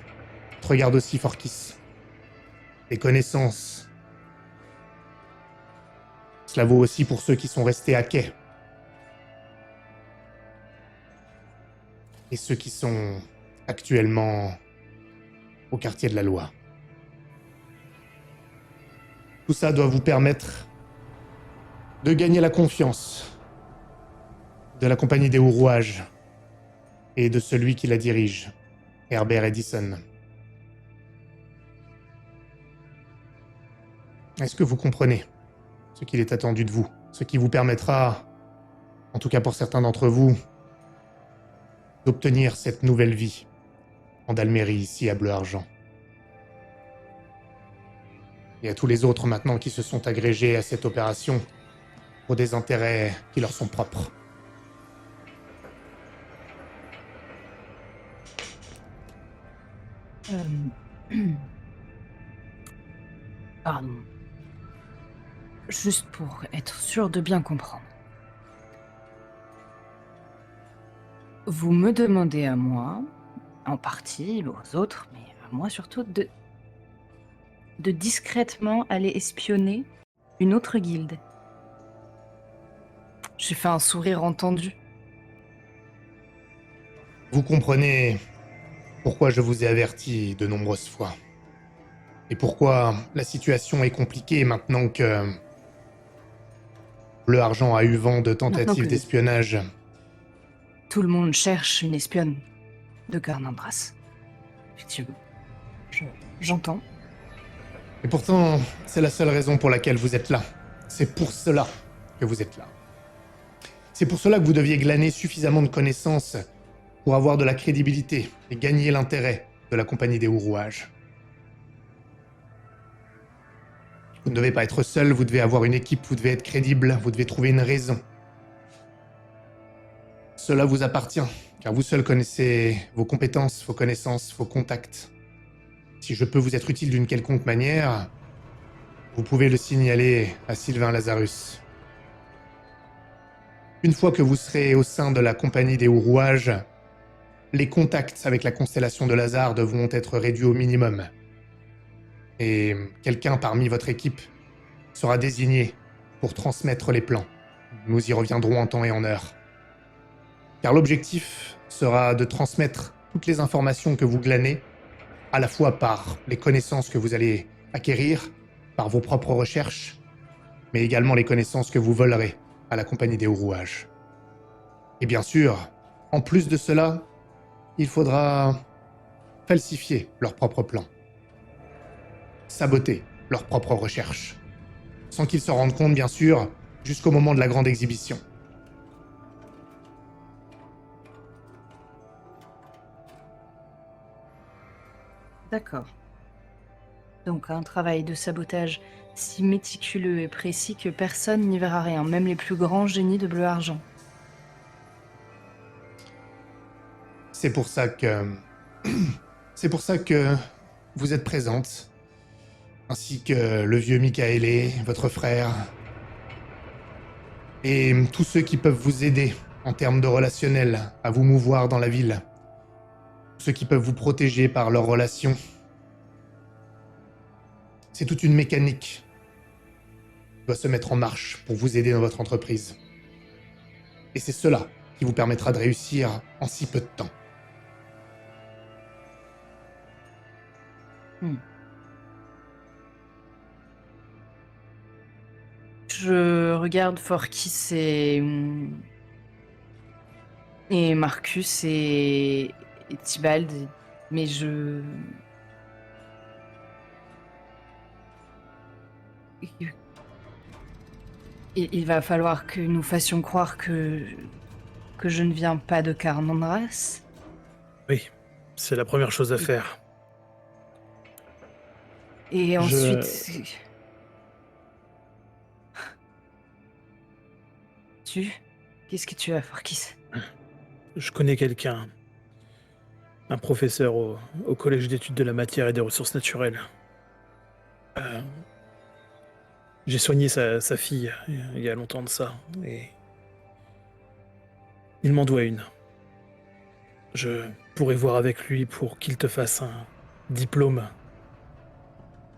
Regarde aussi Forkis, des connaissances. Cela vaut aussi pour ceux qui sont restés à quai. Et ceux qui sont actuellement au quartier de la Loi. Tout ça doit vous permettre de gagner la confiance de la compagnie des hauts rouages et de celui qui la dirige, Herbert Edison. Est-ce que vous comprenez ce qu'il est attendu de vous? Ce qui vous permettra, en tout cas pour certains d'entre vous, d'obtenir cette nouvelle vie en Dalmérie, ici à Bleu-Argent. Et à tous les autres maintenant qui se sont agrégés à cette opération pour des intérêts qui leur sont propres. Pardon. Juste pour être sûr de bien comprendre. Vous me demandez à moi, en partie, aux autres, mais à moi surtout, de discrètement aller espionner une autre guilde. J'ai fait un sourire entendu. Vous comprenez pourquoi je vous ai averti de nombreuses fois. Et pourquoi la situation est compliquée maintenant que Bleu-Argent a eu vent de tentatives d'espionnage. Tout le monde cherche une espionne de Garnandras. Effectivement. J'entends. Et pourtant, c'est la seule raison pour laquelle vous êtes là. C'est pour cela que vous êtes là. C'est pour cela que vous deviez glaner suffisamment de connaissances pour avoir de la crédibilité et gagner l'intérêt de la compagnie des hauts rouages. Vous ne devez pas être seul, vous devez avoir une équipe, vous devez être crédible, vous devez trouver une raison. Cela vous appartient, car vous seul connaissez vos compétences, vos connaissances, vos contacts. Si je peux vous être utile d'une quelconque manière, vous pouvez le signaler à Sylvain Lazarus. Une fois que vous serez au sein de la compagnie des hauts rouages, les contacts avec la constellation de Lazare devront être réduits au minimum. Et quelqu'un parmi votre équipe sera désigné pour transmettre les plans. Nous y reviendrons en temps et en heure. Car l'objectif sera de transmettre toutes les informations que vous glanez, à la fois par les connaissances que vous allez acquérir, par vos propres recherches, mais également les connaissances que vous volerez à la compagnie des hauts rouages. Et bien sûr, en plus de cela, il faudra falsifier leurs propres plans, saboter leurs propres recherches, sans qu'ils se rendent compte, bien sûr, jusqu'au moment de la grande exhibition. D'accord. Donc un travail de sabotage si méticuleux et précis que personne n'y verra rien, même les plus grands génies de Bleu-Argent. C'est pour ça que vous êtes présente, ainsi que le vieux Michaelé, votre frère, Et tous ceux qui peuvent vous aider en termes de relationnel à vous mouvoir dans la ville. Ceux qui peuvent vous protéger par leurs relations. C'est toute une mécanique qui doit se mettre en marche pour vous aider dans votre entreprise. Et c'est cela qui vous permettra de réussir en si peu de temps. Je regarde Forkis et Marcus et Tybalt, mais il va falloir que nous fassions croire que je ne viens pas de Carnandras. Oui, c'est la première chose à faire. Et ensuite... Qu'est-ce que tu as, Forkis? Je connais quelqu'un, un professeur au Collège d'études de la matière et des ressources naturelles. J'ai soigné sa fille il y a longtemps de ça, et il m'en doit une. Je pourrais voir avec lui pour qu'il te fasse un diplôme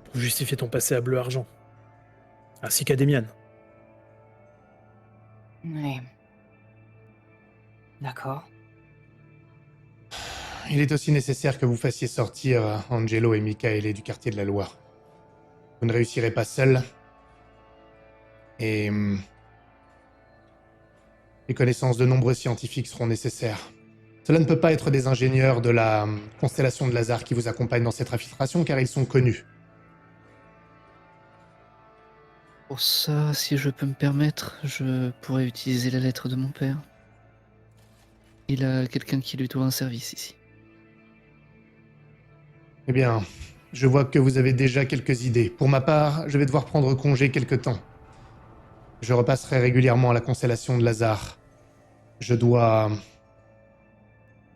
pour justifier ton passé à Bleu-Argent, ainsi qu'à Demian. Ouais. D'accord. Il est aussi nécessaire que vous fassiez sortir Angelo et Michaele du quartier de la Loire. Vous ne réussirez pas seul. Et les connaissances de nombreux scientifiques seront nécessaires. Cela ne peut pas être des ingénieurs de la constellation de Lazare qui vous accompagnent dans cette infiltration, car ils sont connus. Pour ça, si je peux me permettre, je pourrais utiliser la lettre de mon père. Il a quelqu'un qui lui doit un service ici. Eh bien, je vois que vous avez déjà quelques idées. Pour ma part, je vais devoir prendre congé quelque temps. Je repasserai régulièrement à la constellation de Lazare. Je dois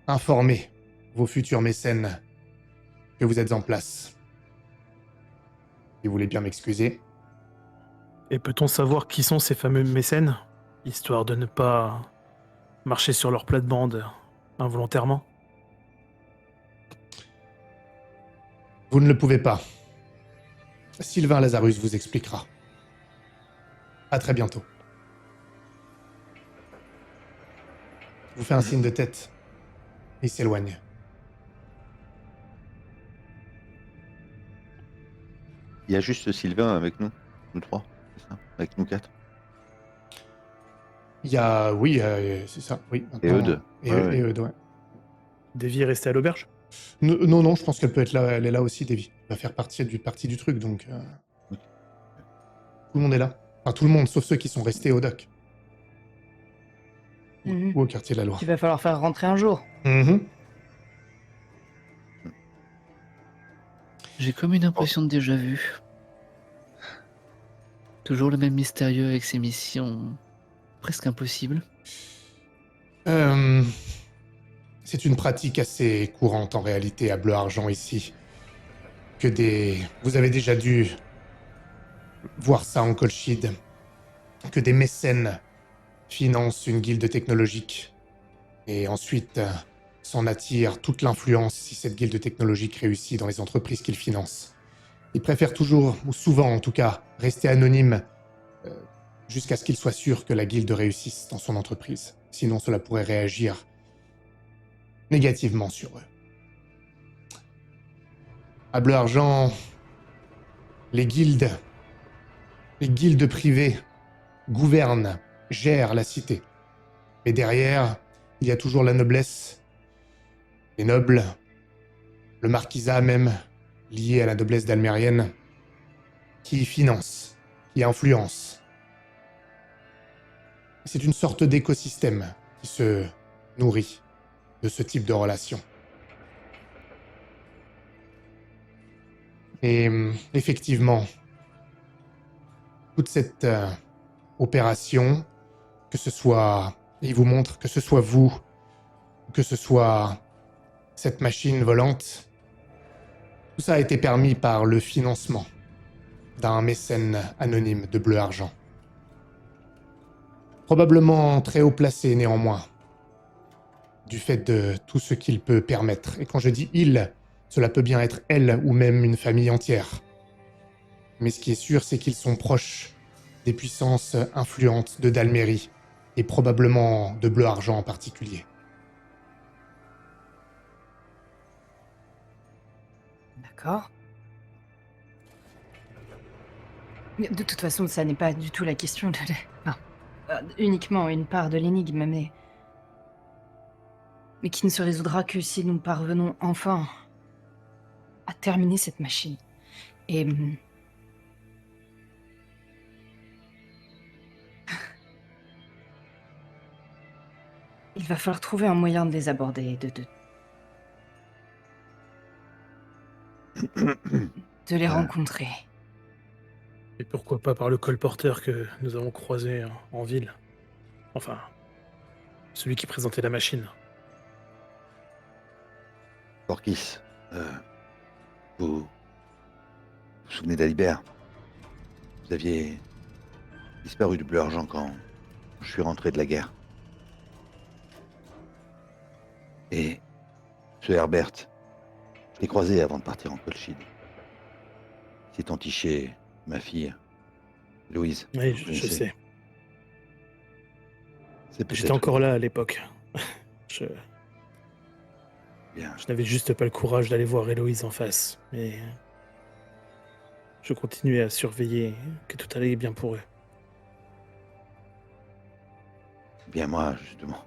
informer vos futurs mécènes que vous êtes en place. Si vous voulez bien m'excuser. Et peut-on savoir qui sont ces fameux mécènes, histoire de ne pas marcher sur leur plate-bande involontairement? Vous ne le pouvez pas. Sylvain Lazarus vous expliquera. À très bientôt. Vous fait un signe de tête. Il s'éloigne. Il y a juste Sylvain avec nous, nous trois, c'est ça? Avec nous quatre. Il y a... Oui, c'est ça, oui. Et maintenant- Eudes. Et, Ouais, ouais. et Eudes, ouais. Davy est resté à l'auberge? Non, non, je pense qu'elle peut être là, elle est là aussi, Davy. Elle va faire partie du truc, donc... Ok. Tout le monde est là. Enfin, tout le monde, sauf ceux qui sont restés au dock. Mhm. Ou au quartier de la Loire. Il va falloir faire rentrer un jour. Mhm. J'ai comme une impression de déjà vu. Toujours le même mystérieux avec ses missions presque impossibles. C'est une pratique assez courante en réalité à Bleu-Argent ici. Vous avez déjà dû voir ça en Colchide. Que des mécènes financent une guilde technologique et ensuite s'en attirent toute l'influence si cette guilde technologique réussit dans les entreprises qu'ils financent. Ils préfèrent toujours, ou souvent en tout cas, rester anonymes jusqu'à ce qu'ils soient sûrs que la guilde réussisse dans son entreprise. Sinon cela pourrait réagir négativement sur eux. À Bleu-Argent, les guildes privées gouvernent, gèrent la cité. Mais derrière, il y a toujours la noblesse, les nobles, le marquisat même, lié à la noblesse dalmérienne, qui finance, qui influence. C'est une sorte d'écosystème qui se nourrit de ce type de relation. Et effectivement, toute cette opération, que ce soit, il vous montre, que ce soit vous, que ce soit cette machine volante, tout ça a été permis par le financement d'un mécène anonyme de Bleu-Argent. Probablement très haut placé néanmoins, du fait de tout ce qu'il peut permettre. Et quand je dis il, cela peut bien être elle ou même une famille entière. Mais ce qui est sûr, c'est qu'ils sont proches des puissances influentes de Dalmérie, et probablement de Bleu-Argent en particulier. D'accord. Mais de toute façon, ça n'est pas du tout la question de... Enfin, uniquement une part de l'énigme, mais qui ne se résoudra que si nous parvenons enfin à terminer cette machine. Et... il va falloir trouver un moyen de les aborder, de les rencontrer. Et pourquoi pas par le colporteur que nous avons croisé en ville. Enfin, celui qui présentait la machine. Porkis, vous vous souvenez d'Alibert? Vous aviez disparu du Bleu-Argent quand je suis rentré de la guerre. Et ce Herbert, je l'ai croisé avant de partir en Colchide. C'est entiché ma fille, Louise. Oui, vous je connaissez. sais. C'est peut-être J'étais encore là à l'époque. Je bien. n'avais juste pas le courage d'aller voir Héloïse en face, mais je continuais à surveiller que tout allait bien pour eux. Bien moi, justement.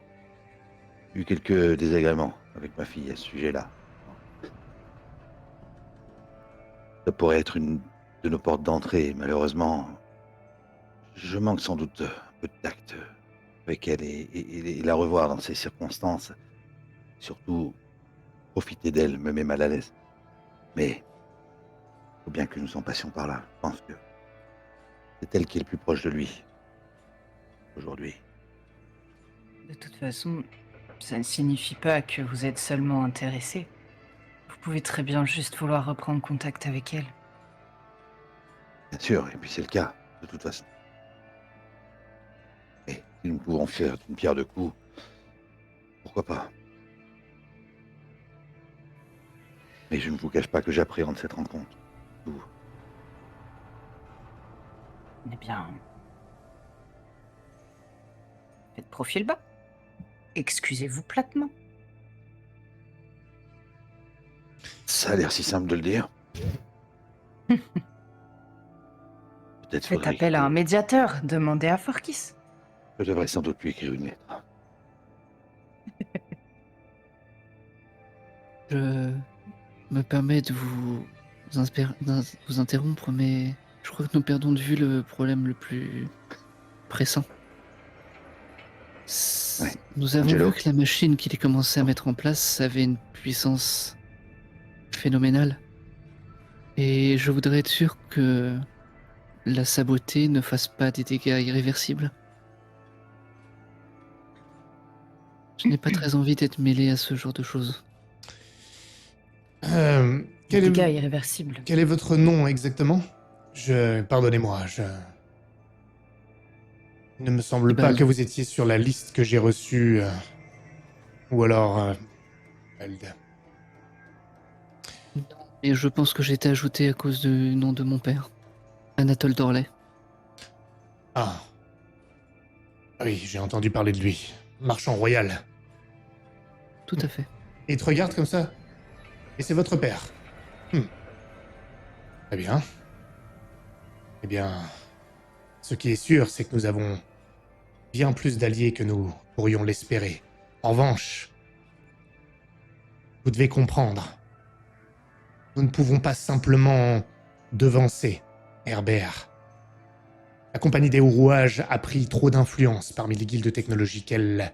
J'ai eu quelques désagréments avec ma fille à ce sujet-là. Ça pourrait être une de nos portes d'entrée. Malheureusement, je manque sans doute un peu de tact avec elle et la revoir dans ces circonstances. Surtout, profiter d'elle me met mal à l'aise. Mais faut bien que nous en passions par là. Je pense que c'est elle qui est le plus proche de lui aujourd'hui. De toute façon, ça ne signifie pas que vous êtes seulement intéressé. Vous pouvez très bien juste vouloir reprendre contact avec elle. Bien sûr, et puis c'est le cas, de toute façon. Et si nous pouvons faire une pierre deux coups, pourquoi pas? Mais je ne vous cache pas que j'appréhende cette rencontre. Eh bien... faites profil bas. Excusez-vous platement. Ça a l'air si simple de le dire. Peut-être Faites faudrait appel à un médiateur. Demandez à Forkis. Je devrais sans doute lui écrire une lettre. Je me permets de vous interrompre, mais je crois que nous perdons de vue le problème le plus pressant. Ouais. Nous avons Angelo. vu que la machine qu'il a commencé à mettre en place avait une puissance phénoménale. Et je voudrais être sûr que la saboter ne fasse pas des dégâts irréversibles. Je n'ai pas très envie d'être mêlé à ce genre de choses. Quel Dégâts est... irréversibles. Quel est votre nom exactement? Pardonnez-moi, Il ne me semble Eh ben, pas que vous étiez sur la liste que j'ai reçue. Ou alors... Elde. Et je pense que j'ai été ajouté à cause du nom de mon père, Anatole Dorley. Ah. Oui, j'ai entendu parler de lui. Marchand royal. Tout à fait. Et il te regarde comme ça? Et c'est votre père? Très bien. Eh bien... Ce qui est sûr, c'est que nous avons bien plus d'alliés que nous pourrions l'espérer. En revanche, vous devez comprendre. Nous ne pouvons pas simplement devancer Herbert. La compagnie des hauts rouages a pris trop d'influence parmi les guildes technologiques. Elle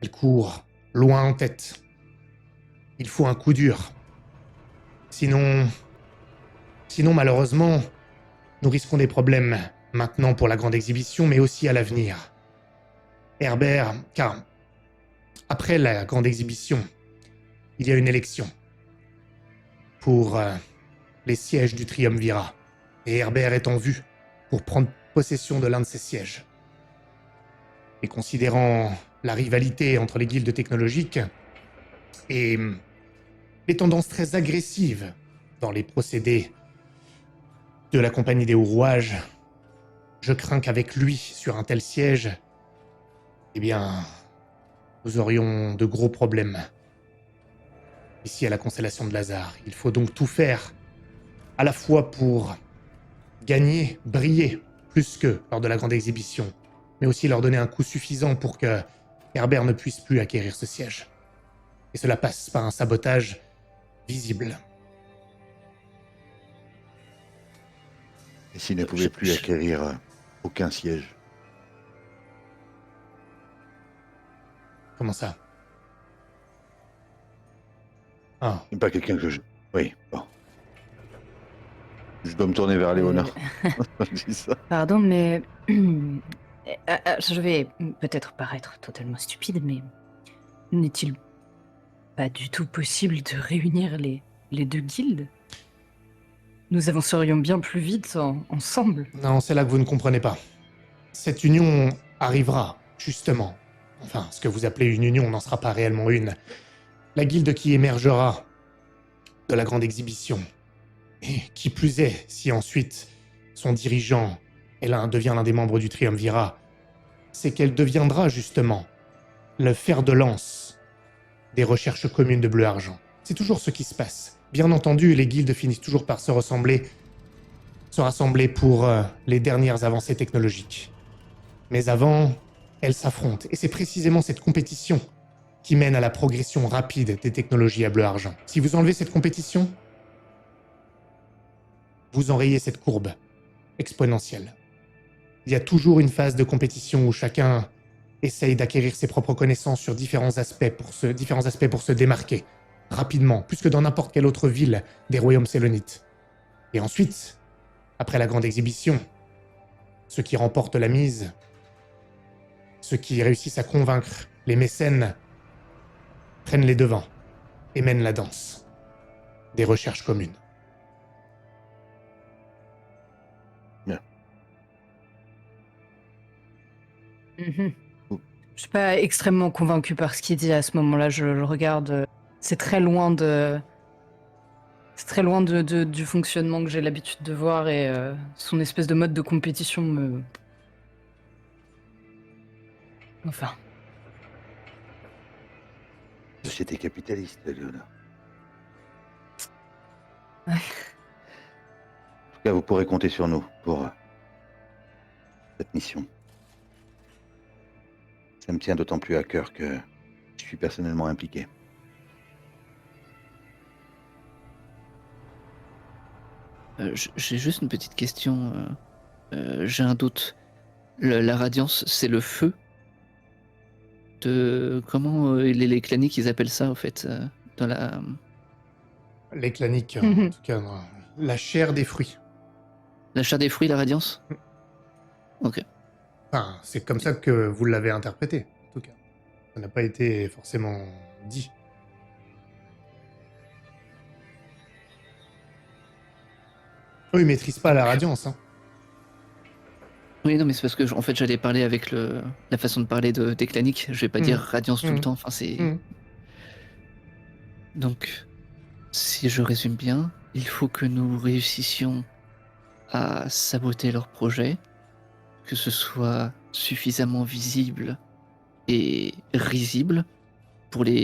court loin en tête. Il faut un coup dur. Sinon, malheureusement, nous risquons des problèmes maintenant pour la grande exhibition, mais aussi à l'avenir. Herbert, car après la grande exhibition, il y a une élection pour les sièges du Triumvirat. Et Herbert est en vue pour prendre possession de l'un de ces sièges. Et considérant la rivalité entre les guildes technologiques et les tendances très agressives dans les procédés de la Compagnie des Hauts Rouages, je crains qu'avec lui, sur un tel siège, eh bien, nous aurions de gros problèmes. Ici, à la constellation de Lazare, il faut donc tout faire, à la fois pour gagner, briller, plus que lors de la grande exhibition, mais aussi leur donner un coup suffisant pour que Herbert ne puisse plus acquérir ce siège. Et cela passe par un sabotage visible. Et s'il ne pouvait plus acquérir aucun siège? Comment ça? Ah, C'est pas quelqu'un que je... Oui, bon. Je dois me tourner vers Léona. Je dis ça. Pardon, mais je vais peut-être paraître totalement stupide, mais n'est-il pas du tout possible de réunir les deux guildes? Nous avancerions bien plus vite ensemble. non, c'est là que vous ne comprenez pas. Cette union arrivera, justement. Enfin, ce que vous appelez une union n'en sera pas réellement une. La guilde qui émergera de la grande exhibition. Et qui plus est, si ensuite son dirigeant devient l'un des membres du Triumvirat, c'est qu'elle deviendra justement le fer de lance des recherches communes de Bleu-Argent. C'est toujours ce qui se passe. Bien entendu, les guildes finissent toujours par se rassembler pour les dernières avancées technologiques. Mais avant, elles s'affrontent. Et c'est précisément cette compétition qui mène à la progression rapide des technologies à Bleu-Argent. Si vous enlevez cette compétition, vous enrayez cette courbe exponentielle. Il y a toujours une phase de compétition où chacun essaye d'acquérir ses propres connaissances sur différents aspects pour se démarquer, rapidement, plus que dans n'importe quelle autre ville des royaumes sélonites. Et ensuite, après la grande exhibition, ceux qui remportent la mise, ceux qui réussissent à convaincre les mécènes, prennent les devants et mènent la danse des recherches communes. Mhm. Je suis pas extrêmement convaincue par ce qu'il dit à ce moment-là. Je le regarde. C'est très loin du fonctionnement que j'ai l'habitude de voir et son espèce de mode de compétition me. Enfin. Société capitaliste, Léona. Ouais. En tout cas, vous pourrez compter sur nous pour cette mission. Ça me tient d'autant plus à cœur que je suis personnellement impliqué. J'ai juste une petite question. J'ai un doute. La radiance, c'est le feu de... Comment les claniques, ils appellent ça, en fait, dans la... Les claniques, en tout cas, la chair des fruits. La chair des fruits, la radiance? Ok. Enfin, c'est comme ça que vous l'avez interprété, en tout cas. Ça n'a pas été forcément dit. Eux, ils maîtrisent pas la radiance, hein. Oui, non, mais c'est parce que, en fait, j'allais parler avec la façon de parler des claniques. Je vais pas dire radiance tout le temps. Enfin, c'est... Donc, si je résume bien, il faut que nous réussissions à saboter leur projet, que ce soit suffisamment visible et risible pour leur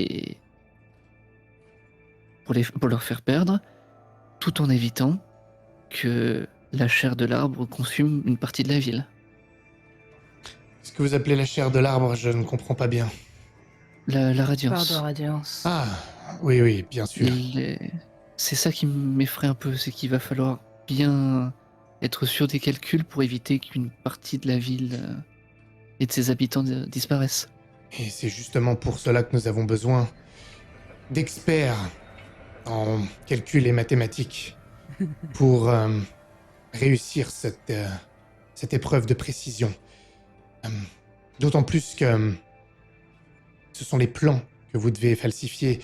faire perdre, tout en évitant que la chair de l'arbre consume une partie de la ville. Ce que vous appelez la chair de l'arbre, je ne comprends pas bien. La Part radiance. de radiance. Ah, oui, bien sûr. C'est ça qui m'effraie un peu, c'est qu'il va falloir bien être sûr des calculs pour éviter qu'une partie de la ville et de ses habitants disparaissent. Et c'est justement pour cela que nous avons besoin d'experts en calcul et mathématiques pour réussir cette épreuve de précision. D'autant plus que ce sont les plans que vous devez falsifier,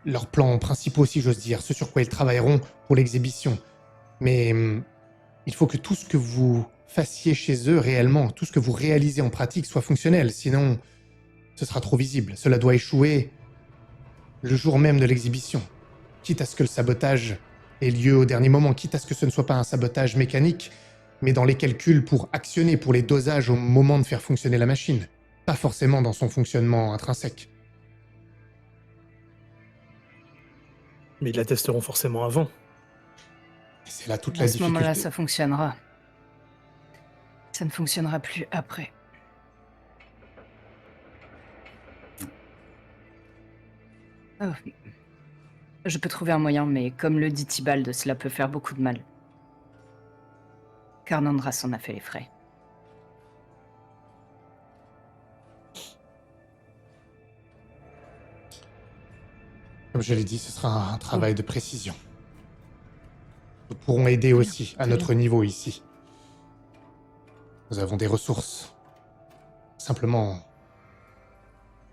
leurs plans principaux si j'ose dire, ce sur quoi ils travailleront pour l'exhibition. Mais il faut que tout ce que vous fassiez chez eux réellement, tout ce que vous réalisez en pratique soit fonctionnel, sinon ce sera trop visible. Cela doit échouer le jour même de l'exhibition, quitte à ce que le sabotage ait lieu au dernier moment, quitte à ce que ce ne soit pas un sabotage mécanique, mais dans les calculs pour actionner, pour les dosages au moment de faire fonctionner la machine, pas forcément dans son fonctionnement intrinsèque. Mais ils la testeront forcément avant. Et c'est là toute la À ce moment-là, difficulté. ça fonctionnera. Ça ne fonctionnera plus après. Oh. Je peux trouver un moyen, mais comme le dit Tybalt, cela peut faire beaucoup de mal. Karnandra s'en a fait les frais. Comme je l'ai dit, ce sera un travail de précision. Nous pourrons aider aussi, à notre niveau ici. Nous avons des ressources. Simplement,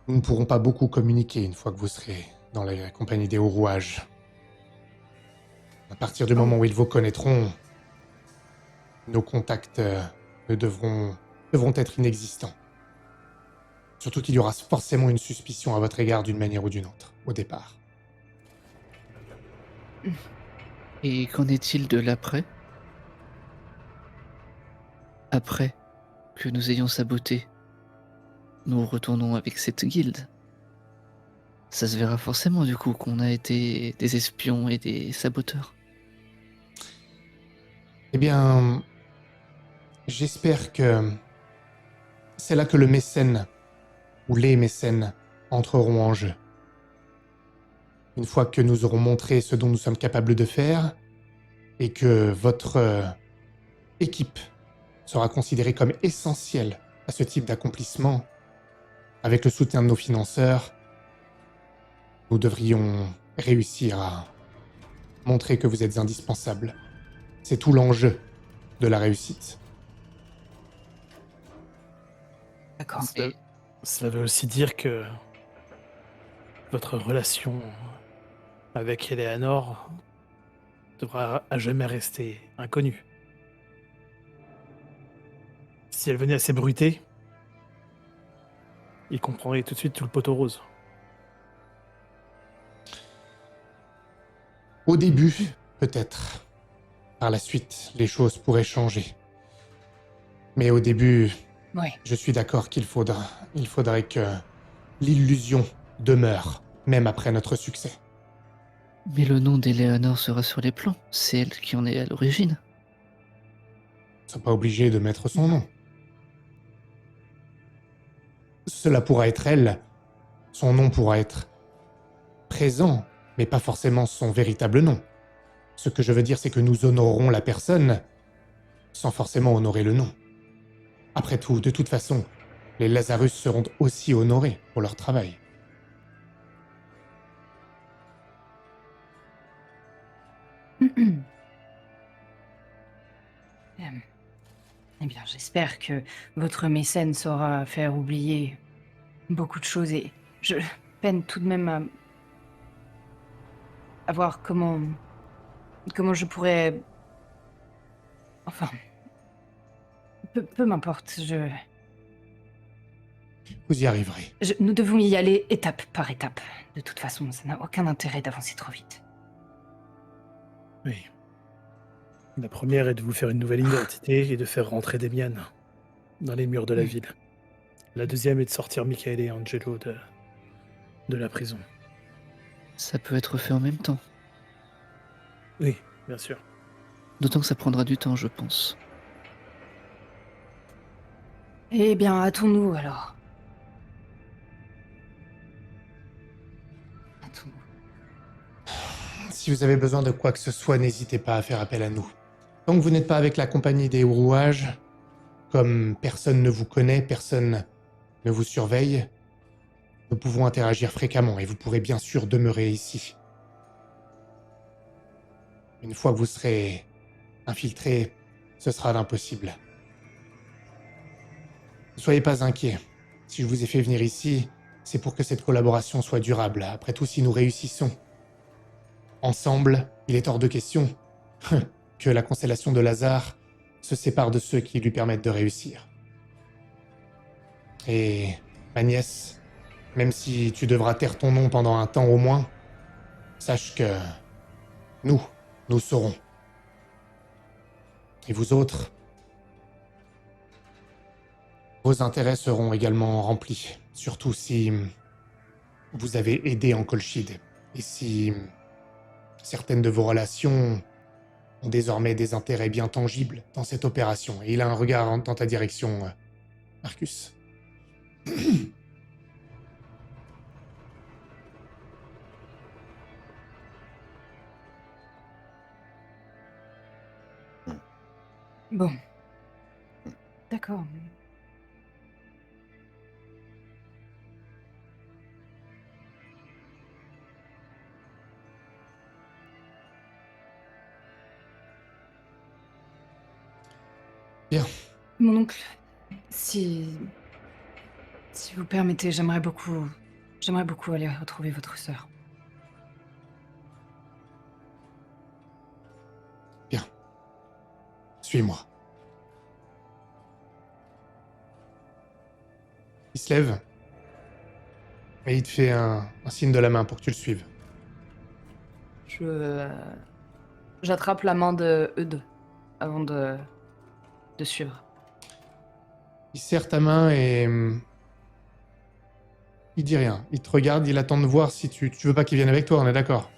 nous ne pourrons pas beaucoup communiquer une fois que vous serez dans la compagnie des hauts rouages. À partir du moment où ils vous connaîtront, nos contacts devront être inexistants. Surtout qu'il y aura forcément une suspicion à votre égard d'une manière ou d'une autre, au départ. Et qu'en est-il de l'après? Après que nous ayons saboté, nous retournons avec cette guilde. Ça se verra forcément du coup qu'on a été des espions et des saboteurs. Eh bien, j'espère que c'est là que le mécène ou les mécènes entreront en jeu. Une fois que nous aurons montré ce dont nous sommes capables de faire et que votre équipe sera considérée comme essentielle à ce type d'accomplissement, avec le soutien de nos financeurs, nous devrions réussir à montrer que vous êtes indispensables. C'est tout l'enjeu de la réussite. D'accord. Cela veut aussi dire que votre relation avec Eleanor devra à jamais rester inconnue. Si elle venait à s'ébruiter, il comprendrait tout de suite tout le poteau rose. Au début, peut-être. Par la suite, les choses pourraient changer. Mais au début, Oui. je suis d'accord qu'il faudrait que l'illusion demeure, même après notre succès. Mais le nom d'Eleanor sera sur les plans. C'est elle qui en est à l'origine. Nous ne sommes pas obligés de mettre son nom. Cela pourra être elle. Son nom pourra être présent, mais pas forcément son véritable nom. Ce que je veux dire, c'est que nous honorerons la personne sans forcément honorer le nom. Après tout, de toute façon, les Lazarus seront aussi honorés pour leur travail. Eh bien, j'espère que votre mécène saura faire oublier beaucoup de choses et je peine tout de même à voir comment je pourrais... Enfin, peu m'importe, Vous y arriverez. nous devons y aller étape par étape. De toute façon, ça n'a aucun intérêt d'avancer trop vite. Oui. La première est de vous faire une nouvelle identité et de faire rentrer Demian dans les murs de la ville. La deuxième est de sortir Michael et Angelo de la prison. Ça peut être fait en même temps. Oui, bien sûr. D'autant que ça prendra du temps, je pense. Eh bien, hâtons-nous alors. Hâtons-nous. Si vous avez besoin de quoi que ce soit, n'hésitez pas à faire appel à nous. Tant que vous n'êtes pas avec la compagnie des rouages, comme personne ne vous connaît, personne ne vous surveille, nous pouvons interagir fréquemment et vous pourrez bien sûr demeurer ici. Une fois que vous serez infiltré, ce sera l'impossible. Ne soyez pas inquiets. Si je vous ai fait venir ici, c'est pour que cette collaboration soit durable. Après tout, si nous réussissons ensemble, il est hors de question que la constellation de Lazare se sépare de ceux qui lui permettent de réussir. Et ma nièce, même si tu devras taire ton nom pendant un temps au moins, sache que nous saurons. Et vous autres, vos intérêts seront également remplis, surtout si vous avez aidé en Colchide, et si certaines de vos relations ont désormais des intérêts bien tangibles dans cette opération. Et il a un regard dans ta direction, Marcus. Bon. D'accord. Bien. Mon oncle, si vous permettez, j'aimerais beaucoup aller retrouver votre sœur. Bien. Suis-moi. Il se lève et il te fait un signe de la main pour que tu le suives. J'attrape la main de Eudes avant de suivre. Il serre ta main et il dit rien. Il te regarde, il attend de voir si tu veux pas qu'il vienne avec toi, on est d'accord?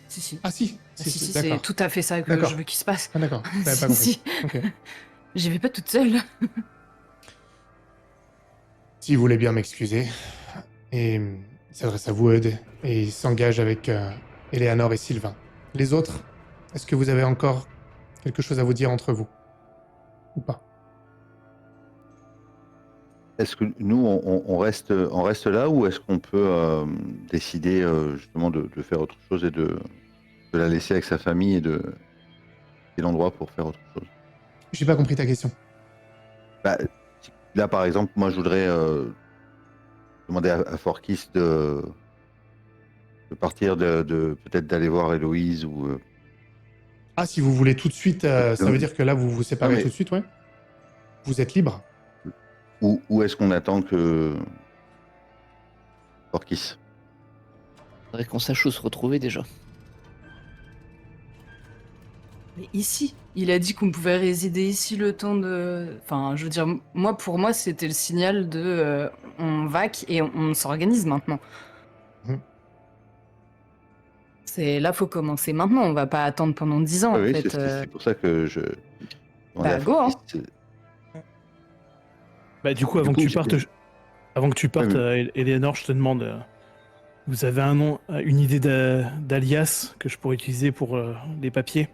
Si. Ah si, Si, si, c'est d'accord. tout à fait ça que D'accord. je veux qu'il se passe. Ah d'accord, t'avais pas compris. Si. Ok. J'y vais pas toute seule. Si vous voulez bien m'excuser. Et il s'adresse à vous, Eudes, et il s'engage avec Eleanor et Sylvain. Les autres, est-ce que vous avez encore quelque chose à vous dire entre vous? Ou pas? Est-ce que nous, on reste là ou est-ce qu'on peut décider justement de faire autre chose et de la laisser avec sa famille et l'endroit pour faire autre chose? J'ai pas compris ta question. Bah, là, par exemple, moi, je voudrais demander à Forkis de partir, peut-être d'aller voir Héloïse ou... Ah, si vous voulez tout de suite, ça veut dire que là, vous vous séparez mais- tout de suite, ouais? Vous êtes libre? Ou est-ce qu'on attend que Forkis... Faudrait qu'on sache où se retrouver déjà. Mais ici, il a dit qu'on pouvait résider ici le temps de... Enfin, je veux dire, pour moi, c'était le signal de... on vaque et on s'organise maintenant. Mhm. Là, faut commencer maintenant. On va pas attendre pendant 10 ans, en oui, fait. c'est pour ça que je demandais à Go, hein. Forkis. Bah, du coup, Du avant coup, que tu partes, Eleanor, je te demande, vous avez un nom, une idée d'alias que je pourrais utiliser pour les papiers?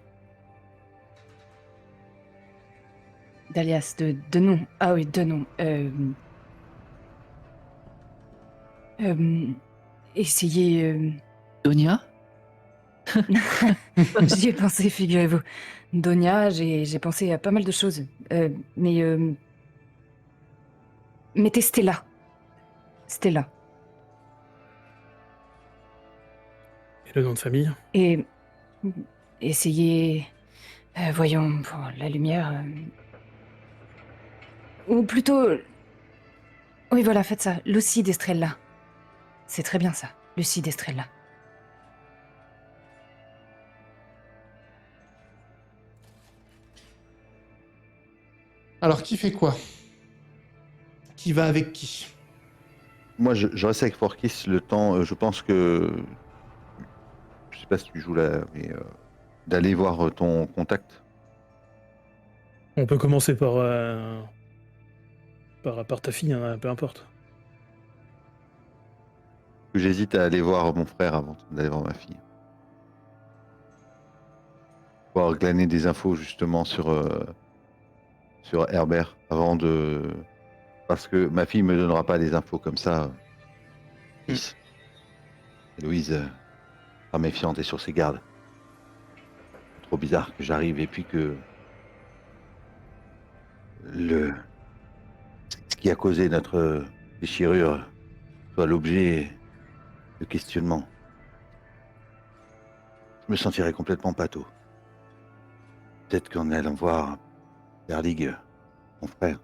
D'alias, de nom. Ah oui, de nom. Essayez... Donia? J'y ai pensé, figurez-vous. Donia, j'ai pensé à pas mal de choses. Mettez Stella. Stella. Et le nom de famille? Et essayez... voyons, pour la lumière... Ou plutôt... Oui, voilà, faites ça. Lucie d'Estrella. C'est très bien ça. Lucie d'Estrella. Alors, qui fait quoi? Qui va avec qui? Moi, je reste avec Forkis le temps. Je pense que... Je sais pas si tu joues là, mais d'aller voir ton contact. On peut commencer par ta fille, hein, peu importe. J'hésite à aller voir mon frère avant d'aller voir ma fille. Pouvoir glaner des infos justement sur Herbert avant de... Parce que ma fille me donnera pas des infos comme ça. Héloïse sera méfiante et sur ses gardes. Trop bizarre que j'arrive et puis que... Ce qui a causé notre déchirure soit l'objet de questionnement. Je me sentirais complètement pâteau. Peut-être qu'en allant voir Erlig, mon frère,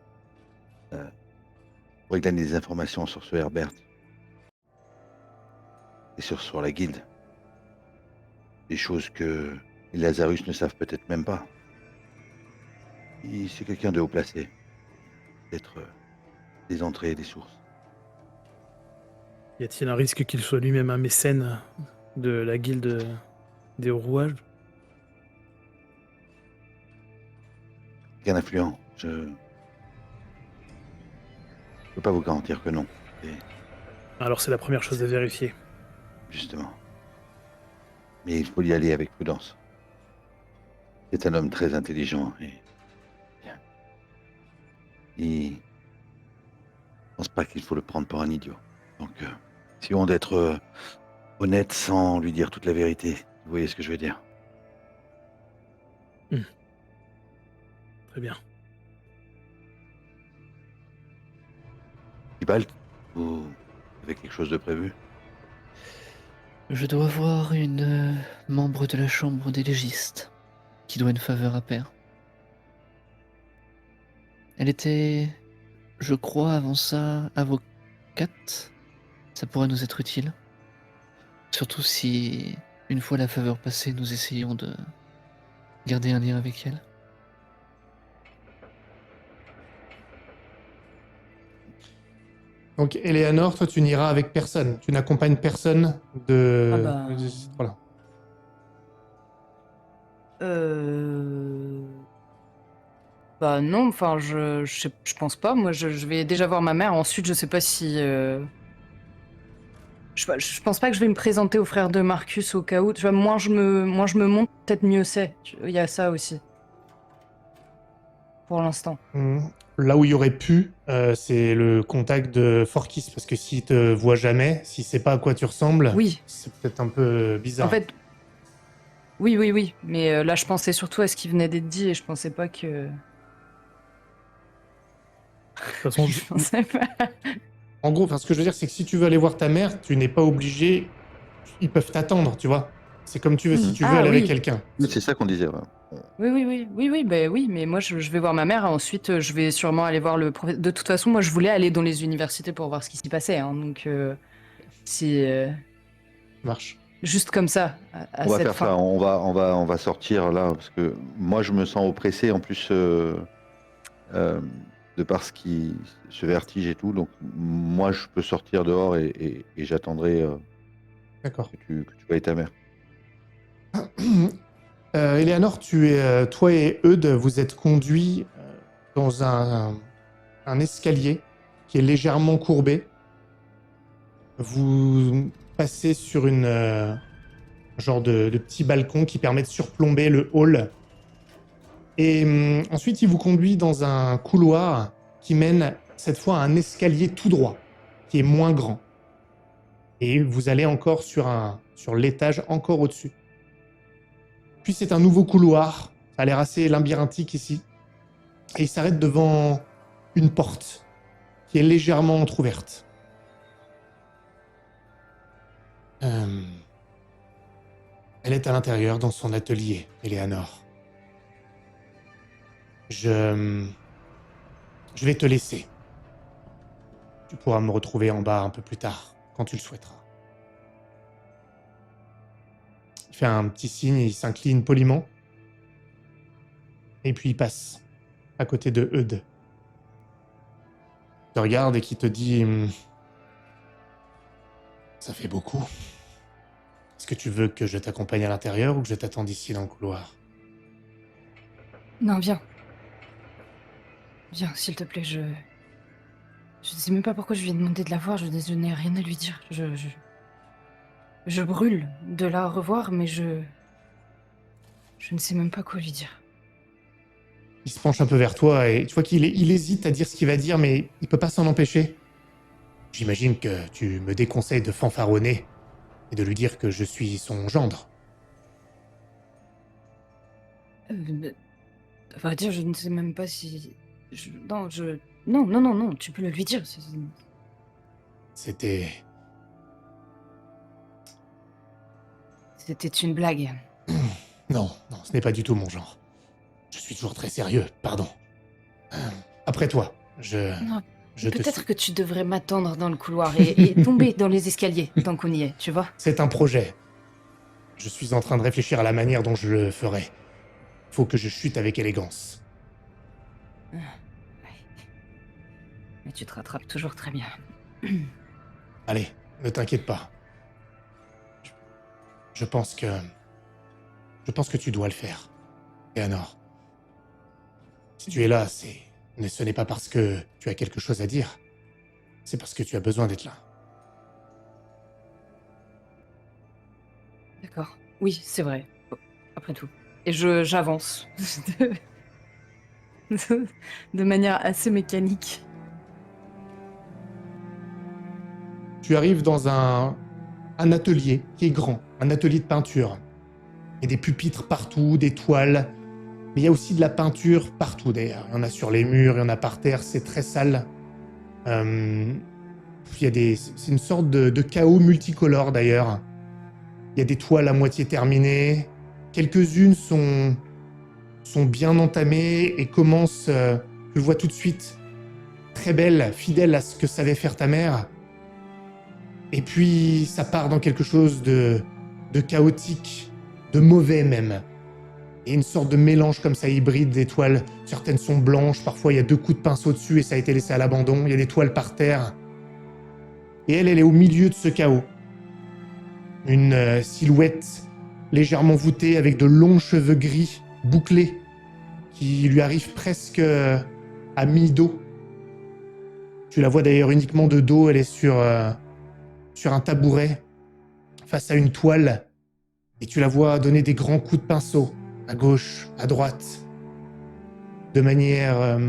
pourrait gagner des informations sur ce Herbert et sur la guilde. Des choses que les Lazarus ne savent peut-être même pas. C'est quelqu'un de haut placé. Peut-être des entrées et des sources. Y a-t-il un risque qu'il soit lui-même un mécène de la guilde des rouages? Quelqu'un d'influent. Je peux pas vous garantir que non. Et Alors c'est la première chose à vérifier. justement. Mais il faut y aller avec prudence. C'est un homme très intelligent et je pense pas qu'il faut le prendre pour un idiot. Donc, essayons d'être honnête sans lui dire toute la vérité. Vous voyez ce que je veux dire? Très bien. Tibalt, vous avez quelque chose de prévu? Je dois voir une membre de la chambre des légistes qui doit une faveur à Père. Elle était, je crois, avant ça, avocate. Ça pourrait nous être utile. Surtout si, une fois la faveur passée, nous essayons de garder un lien avec elle. Donc, Eleanor, toi, tu n'iras avec personne. Tu n'accompagnes personne de... Ah bah. Voilà. Bah non, enfin, je pense pas. Moi, je vais déjà voir ma mère. Ensuite, je sais pas si... Je pense pas que je vais me présenter au frère de Marcus au cas où. Tu vois, moins je me montre, peut-être mieux c'est. Il y a ça aussi. Pour l'instant. Là où il y aurait pu, c'est le contact de Forkis, parce que s'il te voit jamais, s'il sait pas à quoi tu ressembles, Oui. c'est peut-être un peu bizarre. En fait... Oui. Mais là, je pensais surtout à ce qui venait d'être dit et je pensais pas que... De toute façon, Je pensais pas... En gros, ce que je veux dire, c'est que si tu veux aller voir ta mère, tu n'es pas obligé. Ils peuvent t'attendre, tu vois. C'est comme tu veux. Si tu veux Ah, aller avec oui. quelqu'un. Oui, c'est ça qu'on disait. Ouais. Oui, mais moi je vais voir ma mère, ensuite je vais sûrement aller voir le professeur. De toute façon, moi je voulais aller dans les universités pour voir ce qui s'y passait, hein, donc si Marche. juste comme ça, à On va cette faire fin. ça. On va sortir là parce que moi je me sens oppressé en plus de par ce vertige et tout. Donc moi je peux sortir dehors et j'attendrai D'accord. que tu vois et ta mère. Eleanor, toi et Eudes, vous êtes conduits dans un escalier qui est légèrement courbé. Vous passez sur un genre de petit balcon qui permet de surplomber le hall. Et ensuite, il vous conduit dans un couloir qui mène cette fois à un escalier tout droit, qui est moins grand. Et vous allez encore sur l'étage encore au-dessus. Puis c'est un nouveau couloir. Ça a l'air assez labyrinthique ici. Et il s'arrête devant une porte qui est légèrement entr'ouverte. Elle est à l'intérieur dans son atelier, Eleanor. Je vais te laisser. Tu pourras me retrouver en bas un peu plus tard, quand tu le souhaiteras. Il fait un petit signe, il s'incline poliment. Et puis il passe à côté de Eudes. Il te regarde et qui te dit ça fait beaucoup. Est-ce que tu veux que je t'accompagne à l'intérieur ou que je t'attende ici dans le couloir? Non, viens. Viens, s'il te plaît, je sais même pas pourquoi je lui ai demandé de la voir, je n'ai rien à lui dire. Je brûle de la revoir, mais je ne sais même pas quoi lui dire. Il se penche un peu vers toi et tu vois il hésite à dire ce qu'il va dire, mais il peut pas s'en empêcher. J'imagine que tu me déconseilles de fanfaronner et de lui dire que je suis son gendre. À vrai dire, je ne sais même pas si... Non, tu peux le lui dire. C'était C'était une blague. Non, ce n'est pas du tout mon genre. Je suis toujours très sérieux, pardon. Après toi, Non, je te peut-être suis. que tu devrais m'attendre dans le couloir et tomber dans les escaliers tant qu'on y est, tu vois. C'est un projet. Je suis en train de réfléchir à la manière dont je le ferai. Faut que je chute avec élégance. Mais tu te rattrapes toujours très bien. Allez, ne t'inquiète pas. Je, je pense que... Je pense que tu dois le faire. Eleanor. Si tu es là, ce n'est pas parce que tu as quelque chose à dire. C'est parce que tu as besoin d'être là. D'accord. Oui, c'est vrai. Après tout. Et j'avance. De manière assez mécanique. Tu arrives dans un atelier qui est grand, un atelier de peinture. Il y a des pupitres partout, des toiles, mais il y a aussi de la peinture partout d'ailleurs. Il y en a sur les murs, il y en a par terre, c'est très sale. C'est une sorte de chaos multicolore d'ailleurs. Il y a des toiles à moitié terminées, quelques-unes sont bien entamées et commencent, je le vois tout de suite, très belles, fidèles à ce que savait faire ta mère. Et puis ça part dans quelque chose de chaotique, de mauvais même. Et une sorte de mélange comme ça hybride des toiles. Certaines sont blanches, parfois il y a 2 coups de pinceau dessus et ça a été laissé à l'abandon. Il y a des toiles par terre. Et elle est au milieu de ce chaos. Une silhouette légèrement voûtée avec de longs cheveux gris, bouclés, qui lui arrivent presque à mi-dos. Tu la vois d'ailleurs uniquement de dos, elle est sur un tabouret face à une toile et tu la vois donner des grands coups de pinceau à gauche, à droite, de manière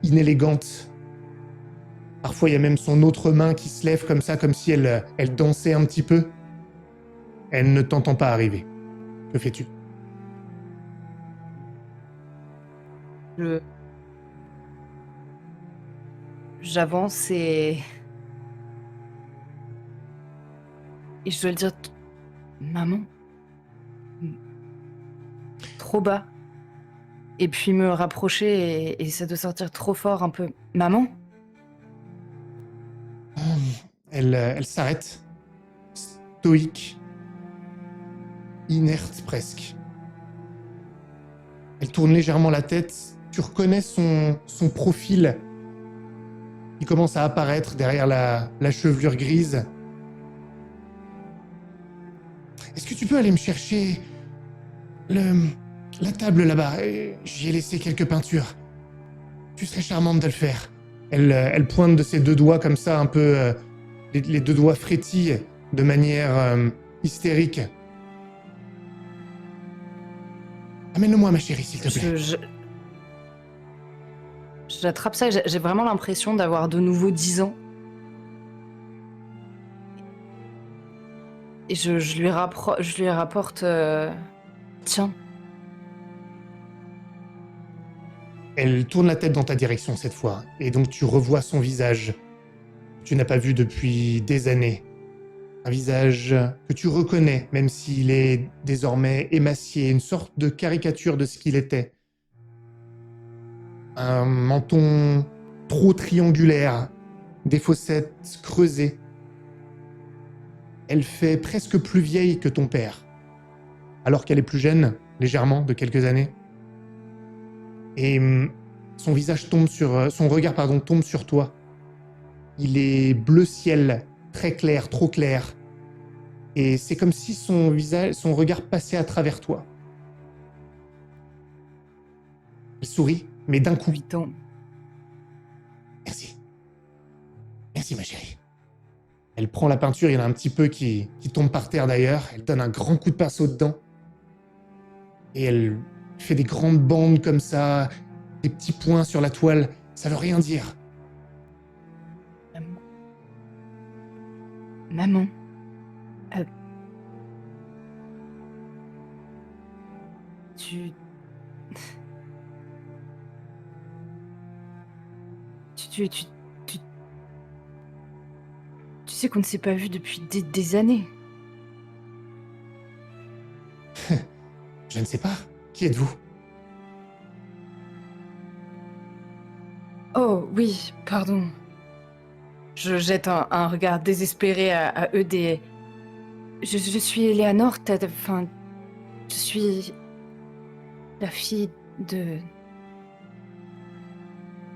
inélégante. Parfois, il y a même son autre main qui se lève comme ça, comme si elle dansait un petit peu. Elle ne t'entend pas arriver. Que fais-tu ? J'avance et je dois le dire, maman, trop bas. Et puis me rapprocher et ça doit sortir trop fort un peu. Maman? Elle s'arrête, stoïque, inerte presque. Elle tourne légèrement la tête. Tu reconnais son profil qui commence à apparaître derrière la chevelure grise. Est-ce que tu peux aller me chercher la table là-bas? J'y ai laissé quelques peintures. Tu serais charmante de le faire. Elle pointe de ses 2 doigts comme ça, un peu... les 2 doigts frétillent de manière hystérique. Amène-le-moi, ma chérie, s'il te plaît. J'attrape ça, j'ai vraiment l'impression d'avoir de nouveau 10 ans. Et je lui rapporte... Tiens. Elle tourne la tête dans ta direction cette fois, et donc tu revois son visage. Tu n'as pas vu depuis des années. Un visage que tu reconnais, même s'il est désormais émacié, une sorte de caricature de ce qu'il était. Un menton trop triangulaire, des fossettes creusées. Elle fait presque plus vieille que ton père, alors qu'elle est plus jeune, légèrement, de quelques années. Et son regard tombe sur toi. Il est bleu ciel, très clair, trop clair. Et c'est comme si son regard passait à travers toi. Elle sourit, mais d'un coup. 8 ans. Merci. Merci, ma chérie. Elle prend la peinture, il y en a un petit peu qui tombe par terre d'ailleurs. Elle donne un grand coup de pinceau dedans. Et elle fait des grandes bandes comme ça, des petits points sur la toile. Ça veut rien dire. Maman. Tu sais qu'on ne s'est pas vu depuis des années. Je ne sais pas. Qui êtes-vous ? Oh, oui, pardon. Je jette un regard désespéré à eux des... Je suis Eleanor, enfin... Je suis... la fille de...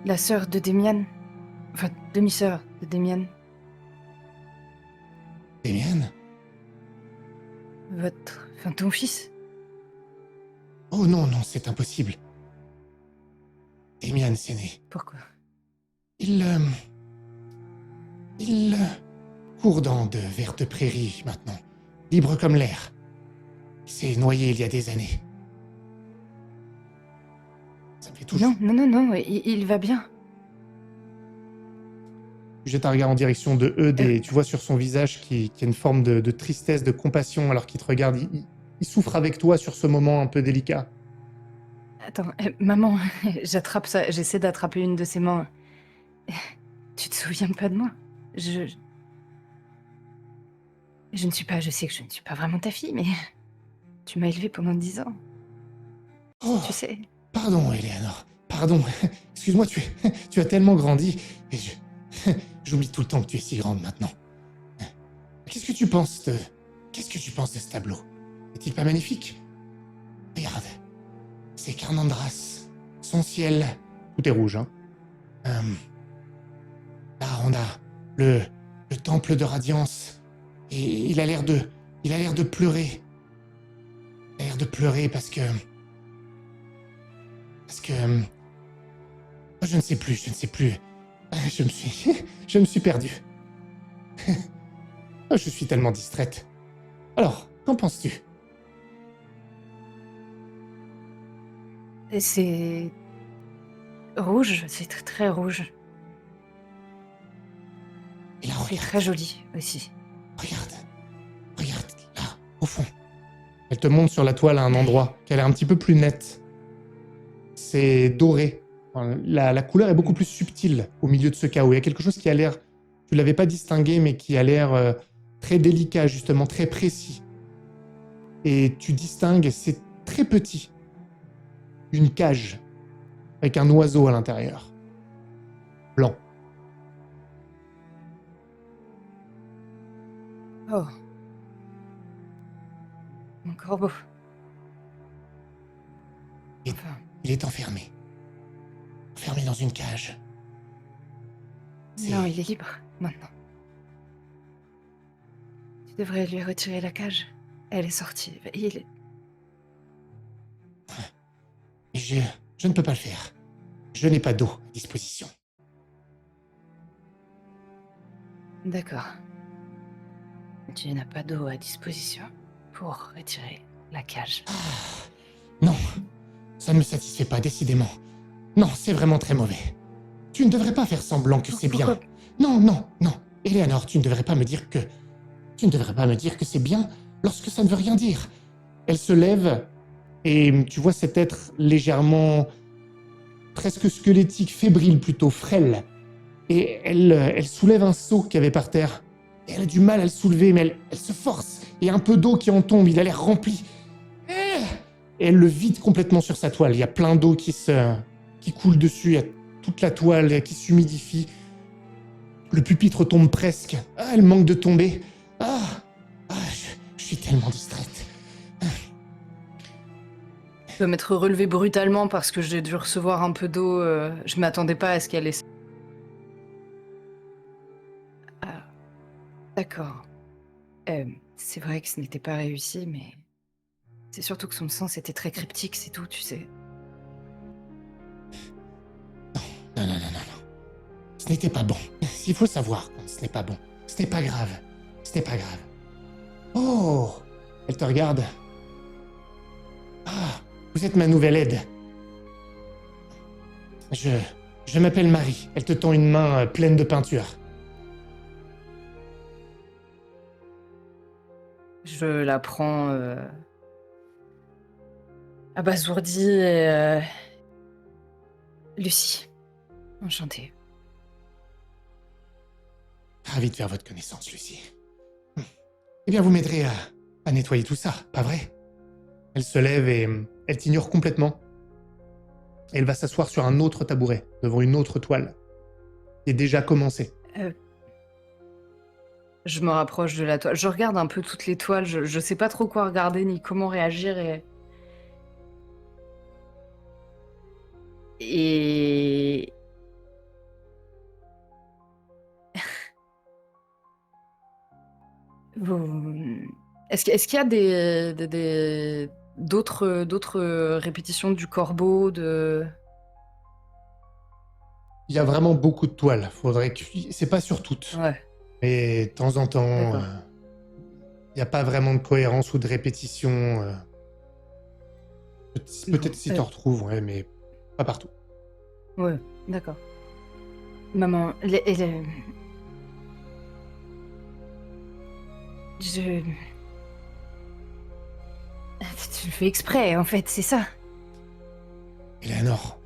la sœur de Demian. Enfin, demi-sœur de Demian. Damien? Enfin, ton fils. Oh non, non, c'est impossible. Damien s'est né. Pourquoi? Il court dans de vertes prairies maintenant, libre comme l'air. Il s'est noyé il y a des années. Ça me fait tout. Non, il va bien. Tu jettes un regard en direction de Eudes et tu vois sur son visage qu'il y a une forme de tristesse, de compassion, alors qu'il te regarde. Il souffre avec toi sur ce moment un peu délicat. Attends, maman, j'attrape ça, j'essaie d'attraper une de ses mains. Tu te souviens pas de moi? Je ne suis pas, je sais que je ne suis pas vraiment ta fille, mais tu m'as élevée pendant 10 ans, Oh, tu sais. pardon, Eleanor. Pardon. Excuse-moi, tu as tellement grandi. Et j'oublie tout le temps que tu es si grande maintenant. Qu'est-ce que tu penses de ce tableau? Est-il pas magnifique? Regarde. C'est Carnandras. Son ciel. Tout est rouge, hein. Là, on a le temple de Radiance. Et il a l'air de pleurer. Il a l'air de pleurer parce que... Je ne sais plus. Je me suis perdu. Je suis tellement distraite. Alors, qu'en penses-tu? C'est rouge, c'est très, très rouge. Et là, C'est regarde, très joli aussi. regarde, là, au fond. Elle te montre sur la toile à un endroit qui a l'air un petit peu plus net. C'est doré. Enfin, la couleur est beaucoup plus subtile au milieu de ce chaos. Il y a quelque chose qui a l'air, tu l'avais pas distingué, mais qui a l'air très délicat, justement, très précis. Et tu distingues, c'est très petit, une cage avec un oiseau à l'intérieur. Blanc. Oh. Mon corbeau. Et- Enfin, Il est enfermé. Enfermé dans une cage. C'est- non, il est libre, maintenant. Tu devrais lui retirer la cage. Elle est sortie. Et je ne peux pas le faire. Je n'ai pas d'eau à disposition. D'accord. Tu n'as pas d'eau à disposition pour retirer la cage. Non, ça ne me satisfait pas, décidément. Non, c'est vraiment très mauvais. Tu ne devrais pas faire semblant que c'est bien. Pourquoi? Non. Eleanor, tu ne devrais pas me dire que c'est bien lorsque ça ne veut rien dire. Elle se lève et tu vois cet être légèrement, presque squelettique, fébrile plutôt, frêle. Et elle soulève un seau qu'il y avait par terre. Et elle a du mal à le soulever, mais elle se force. Il y a un peu d'eau qui en tombe, il a l'air rempli. Et elle le vide complètement sur sa toile. Il y a plein d'eau qui coule dessus, il y a toute la toile qui s'humidifie. Le pupitre tombe presque. Ah, elle manque de tomber. Je suis tellement distraite. Je dois m'être relevée brutalement parce que j'ai dû recevoir un peu d'eau. Je m'attendais pas à ce qu'elle ait... Ah, d'accord. C'est vrai que ce n'était pas réussi, mais... C'est surtout que son sens était très cryptique, c'est tout, tu sais. Non. Ce n'était pas bon. Il faut savoir quand ce n'est pas bon. Ce n'est pas grave. Oh! Elle te regarde. Ah, vous êtes ma nouvelle aide. Je m'appelle Marie. Elle te tend une main pleine de peinture. Je la prends abasourdie et... Lucie. Enchantée. Ravi de faire votre connaissance, Lucie. Eh bien, vous m'aiderez à nettoyer tout ça, pas vrai? Elle se lève et elle t'ignore complètement. Et elle va s'asseoir sur un autre tabouret, devant une autre toile, qui est déjà commencée. Je me rapproche de la toile. Je regarde un peu toutes les toiles. Je sais pas trop quoi regarder ni comment réagir et... Est-ce qu'il y a d'autres répétitions du corbeau de... Il y a vraiment beaucoup de toiles. C'est pas sur toutes. Ouais. Mais de temps en temps, D'accord. il n'y a pas vraiment de cohérence ou de répétition. Peut-être si t'en retrouves, ouais, mais pas partout. Ouais, d'accord. Maman, je... Tu le fais exprès, en fait, c'est ça. Eleanor.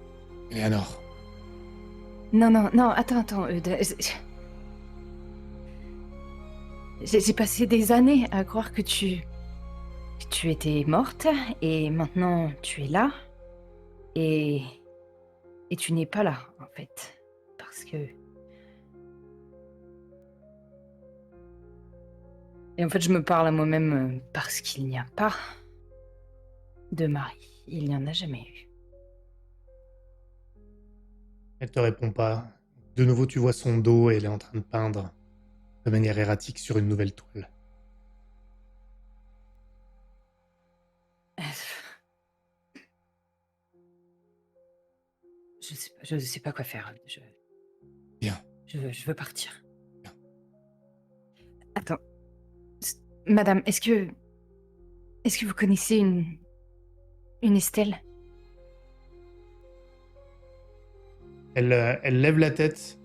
Non, attends. J'ai passé des années à croire que tu étais morte, et maintenant tu es là, et tu n'es pas là, en fait. Parce que... Et en fait, je me parle à moi-même parce qu'il n'y a pas de mari. Il n'y en a jamais eu. Elle te répond pas. De nouveau, tu vois son dos et elle est en train de peindre de manière erratique sur une nouvelle toile. Je sais pas quoi faire. Bien. Je veux partir. Bien. Attends. Madame, est-ce que vous connaissez une Estelle? Elle lève la tête.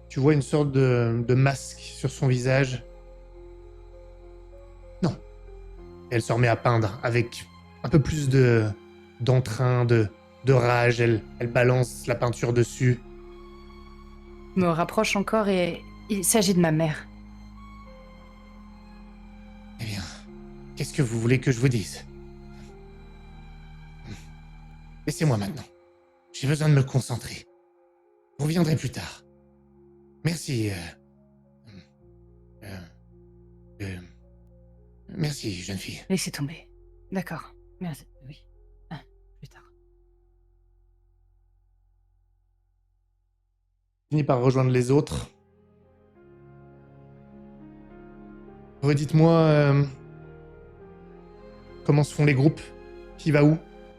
Tu vois une sorte de masque sur son visage. Non. Elle se remet à peindre avec un peu plus d'entrain, de rage. Elle balance la peinture dessus. Je me rapproche encore et il s'agit de ma mère. Eh bien, qu'est-ce que vous voulez que je vous dise? Laissez-moi maintenant. J'ai besoin de me concentrer. Vous reviendrez plus tard. Merci. Merci, jeune fille. Laissez tomber. D'accord. Merci. Oui. Plus tard. Fini par rejoindre les autres. Redites-moi comment se font les groupes. Qui va où?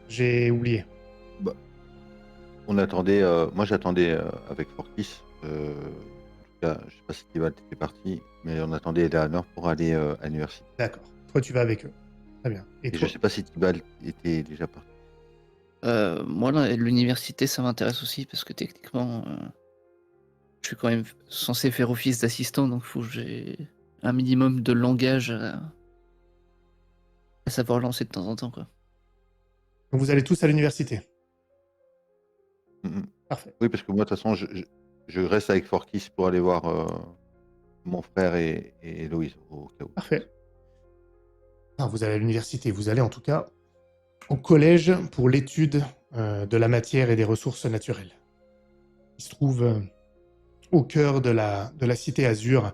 J'ai oublié. On attendait, moi j'attendais avec Fortis. En tout cas, je sais pas si Tibalt était parti, mais on attendait Eleanor pour aller à l'université. D'accord. Toi, tu vas avec eux. Très bien. Et Et toi? je sais pas si Tibalt était déjà parti. Moi, là, l'université, ça m'intéresse aussi parce que techniquement, je suis quand même censé faire office d'assistant, donc il faut que j'ai un minimum de langage à savoir lancer de temps en temps, quoi. Donc vous allez tous à l'université. Mhm. Parfait. Oui, parce que moi de toute façon, je reste avec Fortis pour aller voir mon frère et Héloïse au cas où. Parfait. Non, vous allez à l'université. Vous allez en tout cas au collège pour l'étude de la matière et des ressources naturelles. Il se trouve au cœur de la cité Azur,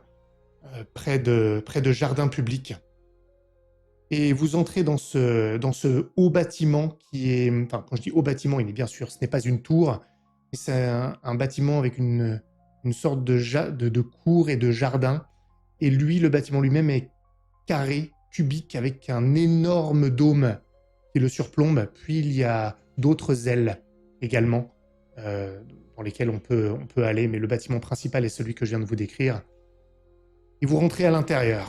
près de jardins publics. Et vous entrez dans ce haut bâtiment qui est... Enfin, quand je dis haut bâtiment, il est bien sûr, ce n'est pas une tour, mais c'est un bâtiment avec une sorte de cour et de jardin. Et lui, le bâtiment lui-même est carré, cubique, avec un énorme dôme qui le surplombe. Puis il y a d'autres ailes également, dans lesquelles on peut aller, mais le bâtiment principal est celui que je viens de vous décrire. Et vous rentrez à l'intérieur,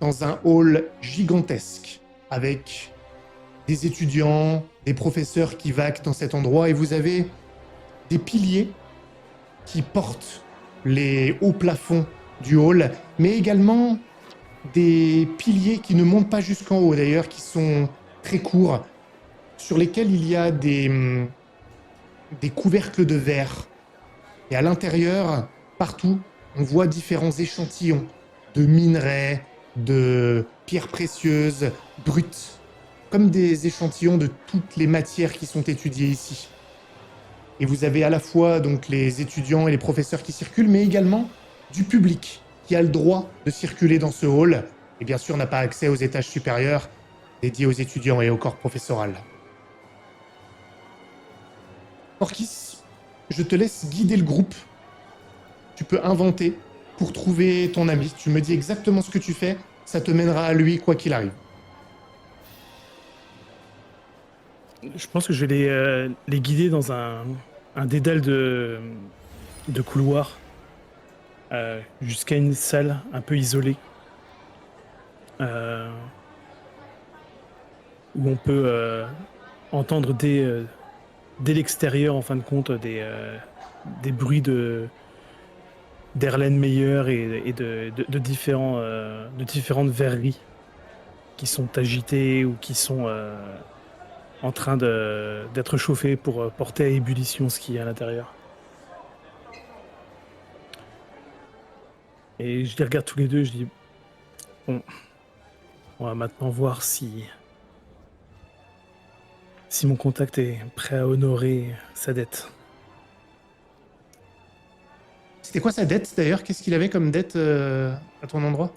dans un hall gigantesque, avec des étudiants, des professeurs qui vaquent dans cet endroit, et vous avez des piliers qui portent les hauts plafonds du hall, mais également des piliers qui ne montent pas jusqu'en haut d'ailleurs, qui sont très courts, sur lesquels il y a des couvercles de verre. Et à l'intérieur, partout, on voit différents échantillons de minerais, de pierres précieuses, brutes, comme des échantillons de toutes les matières qui sont étudiées ici. Et vous avez à la fois donc les étudiants et les professeurs qui circulent, mais également du public qui a le droit de circuler dans ce hall. Et bien sûr n'a pas accès aux étages supérieurs dédiés aux étudiants et au corps professoral. Orkis, je te laisse guider le groupe. Tu peux inventer pour trouver ton ami. Tu me dis exactement ce que tu fais, ça te mènera à lui quoi qu'il arrive. Je pense que je vais les guider dans un dédale de couloirs jusqu'à une salle un peu isolée où on peut entendre dès l'extérieur, en fin de compte, des bruits d'Erlenmeyer et de différentes verreries qui sont agitées ou qui sont en train d'être chauffées pour porter à ébullition ce qui est à l'intérieur. Et je les regarde tous les deux et je dis bon, on va maintenant voir si mon contact est prêt à honorer sa dette. C'était quoi sa dette d'ailleurs? Qu'est-ce qu'il avait comme dette à ton endroit?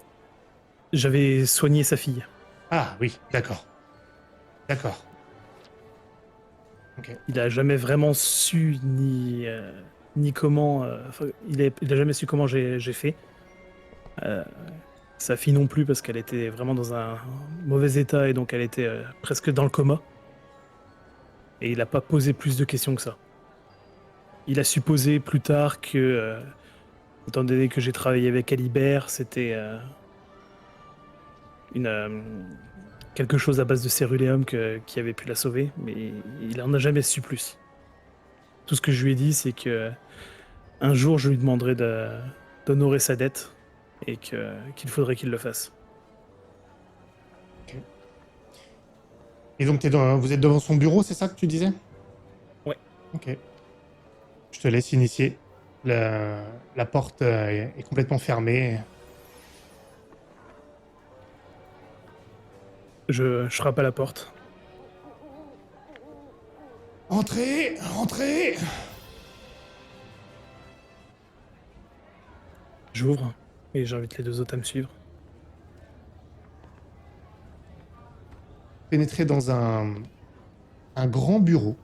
J'avais soigné sa fille. Ah oui, d'accord. D'accord. Ok. Il a jamais vraiment su ni comment. Il a jamais su comment j'ai fait. Sa fille non plus parce qu'elle était vraiment dans un mauvais état et donc elle était presque dans le coma. Et il n'a pas posé plus de questions que ça. Il a supposé plus tard que, étant donné que j'ai travaillé avec Alibert, c'était quelque chose à base de céruléum qui avait pu la sauver, mais il en a jamais su plus. Tout ce que je lui ai dit, c'est que un jour, je lui demanderai d'honorer sa dette et qu'il faudrait qu'il le fasse. Et donc vous êtes devant son bureau, c'est ça que tu disais? Ouais. Ok. Je te laisse initier. La porte est complètement fermée. Je frappe à la porte. Entrez, entrez. J'ouvre et j'invite les deux autres à me suivre. Pénétrez dans un grand bureau.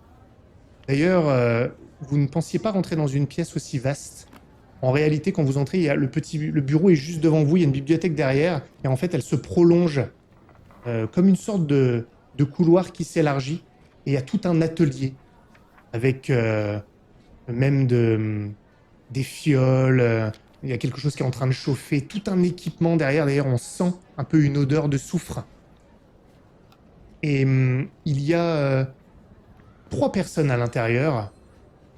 D'ailleurs, vous ne pensiez pas rentrer dans une pièce aussi vaste. En réalité, quand vous entrez, il y a le bureau est juste devant vous, il y a une bibliothèque derrière, et en fait, elle se prolonge comme une sorte de couloir qui s'élargit, et il y a tout un atelier avec même des fioles, il y a quelque chose qui est en train de chauffer, tout un équipement derrière. D'ailleurs, on sent un peu une odeur de soufre. Et il y a 3 personnes à l'intérieur.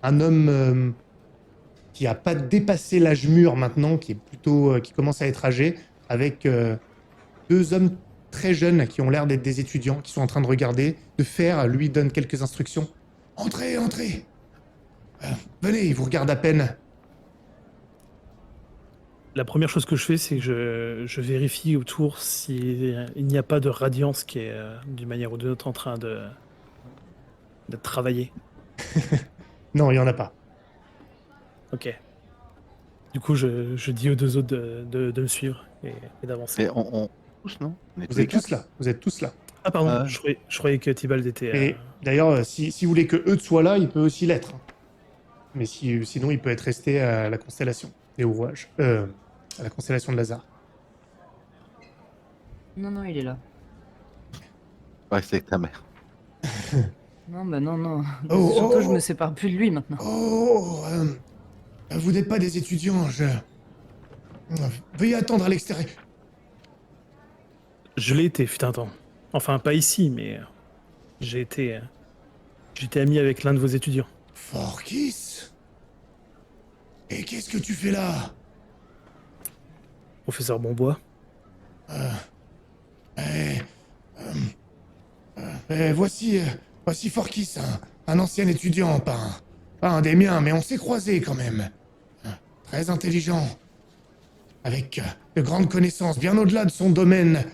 Un homme qui n'a pas dépassé l'âge mûr maintenant, qui commence à être âgé, avec 2 hommes très jeunes qui ont l'air d'être des étudiants, qui sont en train de regarder, de faire, lui donne quelques instructions. Entrez, entrez. Venez, il vous regarde à peine. La première chose que je fais, c'est que je vérifie autour s'il n'y a pas de radiance qui est, d'une manière ou d'une autre, en train d'être travaillée. Non, il n'y en a pas. Ok. Du coup, je dis aux deux autres de me suivre et d'avancer. Mais on tous, non? On est tous Vous les êtes tous quatre. là. Vous êtes tous là. Ah pardon, Ah. je croyais que Tibald était... Et d'ailleurs, si vous voulez que Eudes soit là, il peut aussi l'être. Mais sinon, il peut être resté à la constellation des ouvrages. À la constellation de Lazare. Non, il est là. Ouais, c'est avec ta mère. Non, bah non. Oh, Surtout, oh, je oh. me sépare plus de lui maintenant. Oh, vous n'êtes pas des étudiants, Veuillez attendre à l'extérieur. Je l'ai été, fut un temps. Enfin, pas ici, mais j'étais ami avec l'un de vos étudiants. Forkis? Et qu'est-ce que tu fais là? Professeur Bonbois. Voici Forkis, un ancien étudiant, pas un des miens, mais on s'est croisés quand même. Très intelligent, avec de grandes connaissances, bien au-delà de son domaine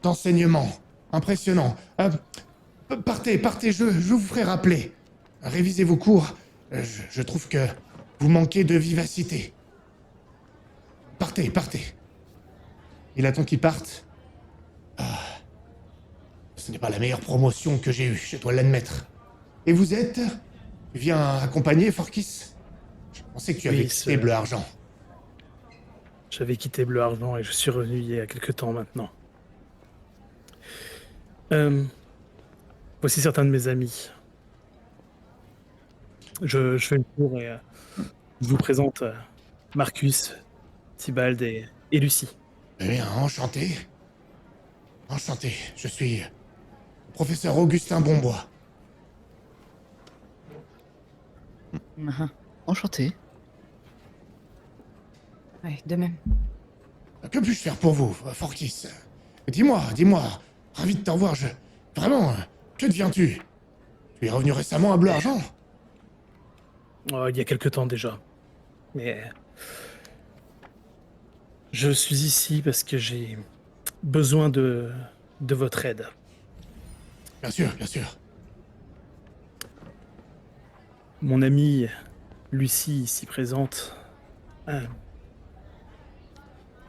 d'enseignement. Impressionnant. Partez, je vous ferai rappeler. Révisez vos cours. Je trouve que vous manquez de vivacité. Partez. Il attend qu'ils partent. Ce n'est pas la meilleure promotion que j'ai eue, je dois l'admettre. Et vous êtes... Tu viens accompagner Forkis? Je pensais que tu avais Oui, quitté Bleu Argent. J'avais quitté Bleu Argent et je suis revenu il y a quelque temps maintenant. Voici certains de mes amis. Je fais le tour et je vous présente Marcus, Tybalt et Lucie. Eh bien, enchanté. Enchanté, je suis professeur Augustin Bombois. Mhm. Enchanté. Ouais, de même. Que puis-je faire pour vous, Forkis? Dis-moi, ravi de te revoir, Vraiment, que deviens-tu? Tu es revenu récemment à Bleu Argent? Il y a quelque temps déjà. Mais je suis ici parce que j'ai besoin de votre aide. Bien sûr. Mon amie Lucie, ici présente,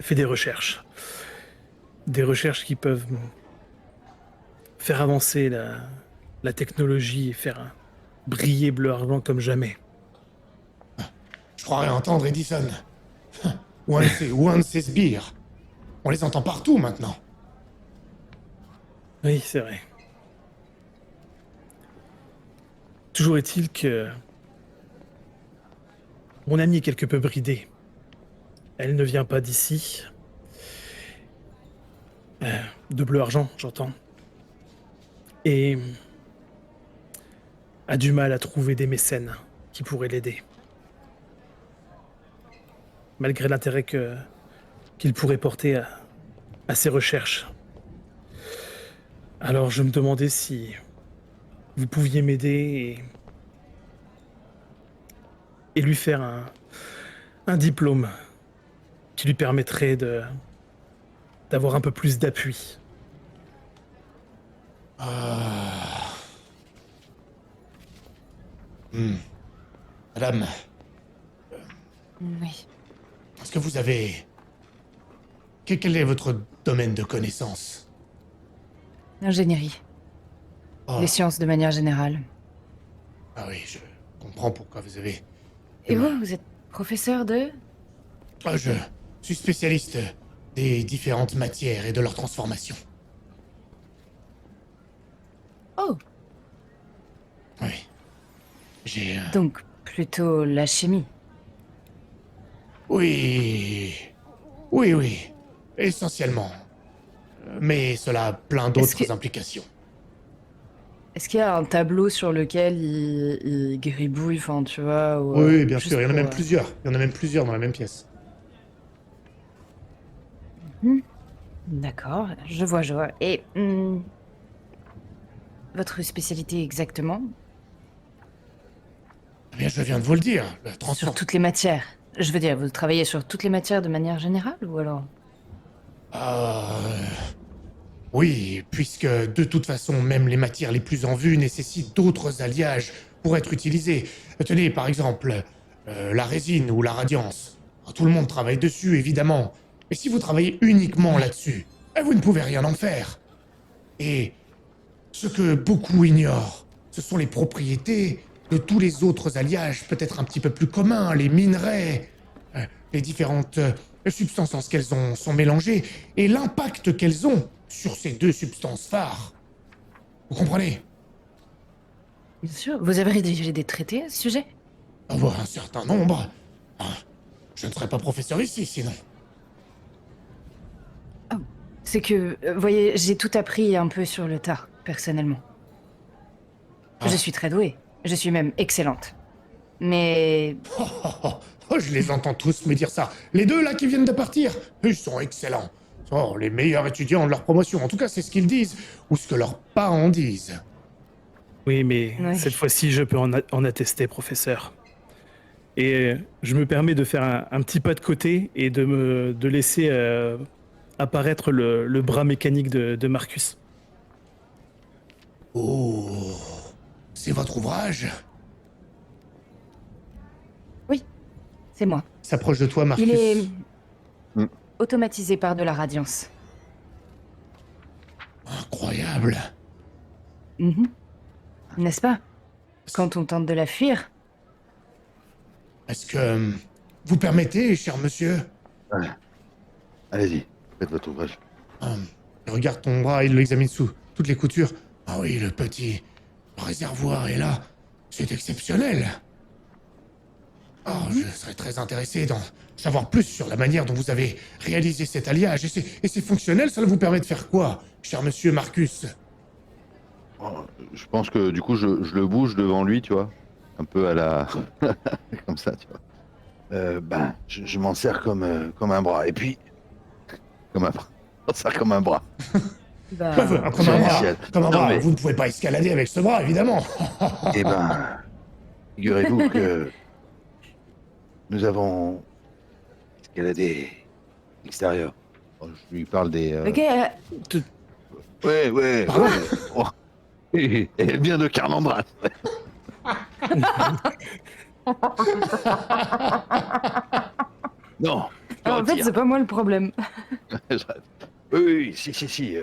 fait des recherches. Des recherches qui peuvent faire avancer la technologie et faire briller Bleu Argent comme jamais. Je croirais entendre Edison. Ou un de ses sbires. On les entend partout maintenant. Oui, c'est vrai. Toujours est-il que mon amie est quelque peu bridée. Elle ne vient pas d'ici. De Bleu Argent, j'entends. Et a du mal à trouver des mécènes qui pourraient l'aider. Malgré l'intérêt qu'il pourrait porter à ses recherches. Alors je me demandais si vous pouviez m'aider et lui faire un diplôme qui lui permettrait d'avoir un peu plus d'appui. Madame, Oui. est-ce que vous avez... Quel est votre domaine de connaissance? Ingénierie. Oh, Les sciences de manière générale. ah oui, je comprends pourquoi vous avez... Et vous êtes professeur de... Je suis spécialiste des différentes matières et de leur transformation. Oh, Oui. J'ai... donc plutôt la chimie. Oui, essentiellement. Mais cela a plein d'autres Est-ce que- implications. Est-ce qu'il y a un tableau sur lequel il gribouille, enfin, tu vois ou, Oui, bien juste sûr, il y en a pour, même plusieurs. Il y en a même plusieurs dans la même pièce. D'accord, je vois. Et votre spécialité exactement? Eh bien, je viens de vous le dire, le Sur transfert... toutes les matières. Je veux dire, vous travaillez sur toutes les matières de manière générale ou alors? Oui, puisque de toute façon, même les matières les plus en vue nécessitent d'autres alliages pour être utilisées. Tenez, par exemple, la résine ou la radiance. Tout le monde travaille dessus, évidemment. Mais si vous travaillez uniquement là-dessus, vous ne pouvez rien en faire. Et ce que beaucoup ignorent, ce sont les propriétés de tous les autres alliages, peut-être un petit peu plus communs, les minerais, les différentes substances en ce qu'elles sont mélangées, et l'impact qu'elles ont sur ces deux substances phares. Vous comprenez? Bien sûr. Vous avez rédigé des traités à ce sujet? Avoir un certain nombre. Je ne serais pas professeur ici, sinon. C'est que, voyez, j'ai tout appris un peu sur le tas, personnellement. Ah. Je suis très douée. Je suis même excellente. Mais Je les entends tous me dire ça. Les deux là qui viennent de partir, ils sont excellents. Oh, les meilleurs étudiants de leur promotion. En tout cas, c'est ce qu'ils disent, ou ce que leurs parents disent. Oui, mais Ouais. cette fois-ci, je peux en attester, professeur. Et je me permets de faire un petit pas de côté et de laisser apparaître le bras mécanique de Marcus. Oh, c'est votre ouvrage? C'est moi. Il s'approche de toi, Marcus. Il est Hmm. automatisé par de la radiance. Incroyable. Mhm. N'est-ce pas? Quand on tente de la fuir, Est-ce que vous permettez, cher monsieur? Ouais. Allez-y, faites votre ouvrage. Il regarde ton bras, il l'examine sous toutes les coutures. Ah oui, le petit réservoir est là. C'est exceptionnel. Oh, je serais très intéressé d'en savoir plus sur la manière dont vous avez réalisé cet alliage. Et c'est fonctionnel, ça vous permet de faire quoi, cher monsieur Marcus? Oh, je pense que du coup, je le bouge devant lui, tu vois. Un peu à la. Comme ça, tu vois. Je m'en sers comme un bras. Et puis, comme un bras. Je m'en sers comme un bras. bah, Comme un bras, Michel. comme un Non, bras. mais- Vous ne pouvez pas escalader avec ce bras, évidemment. Eh ben, figurez-vous que nous avons escaladé l'extérieur. Oh, je lui parle des. ok, Ouais. Pardon Oh. Elle vient de Carlandras. Non. je en fait, retire. c'est pas moi le problème. Oui, si.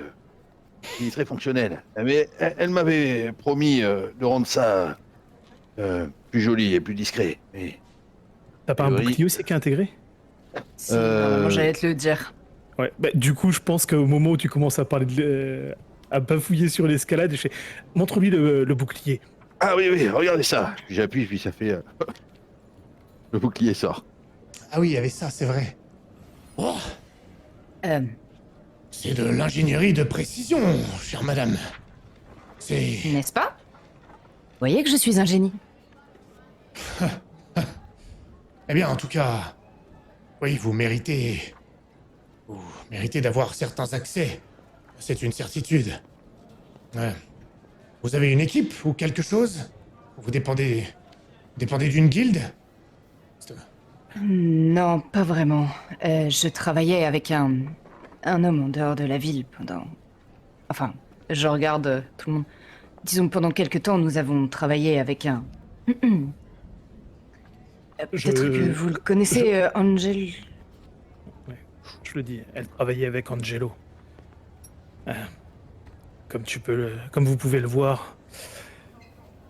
Il est très fonctionnel. Mais elle m'avait promis de rendre ça plus joli et plus discret. Mais T'as pas un Théorie. bouclier aussi qui est intégré? Si, normalement, Euh, j'allais te le dire. Ouais. Bah, du coup, je pense qu'au moment où tu commences à parler à bafouiller sur l'escalade, je fais montre-lui le bouclier. Ah oui, regardez ça. Puis j'appuie, puis ça fait le bouclier sort. Ah oui, il y avait ça, c'est vrai. Oh, Euh, c'est de l'ingénierie de précision, chère madame. C'est... N'est-ce pas? Vous voyez que je suis un génie. Eh bien, en tout cas, oui, vous méritez d'avoir certains accès. C'est une certitude. Ouais. Vous avez une équipe ou quelque chose? Vous dépendez d'une guilde? Non, pas vraiment. Je travaillais avec un homme en dehors de la ville pendant... Enfin, je regarde tout le monde. Disons, pendant quelque temps, nous avons travaillé avec un... Peut-être que vous le connaissez, Angel... Je le dis, elle travaillait avec Angelo. Comme vous pouvez le voir,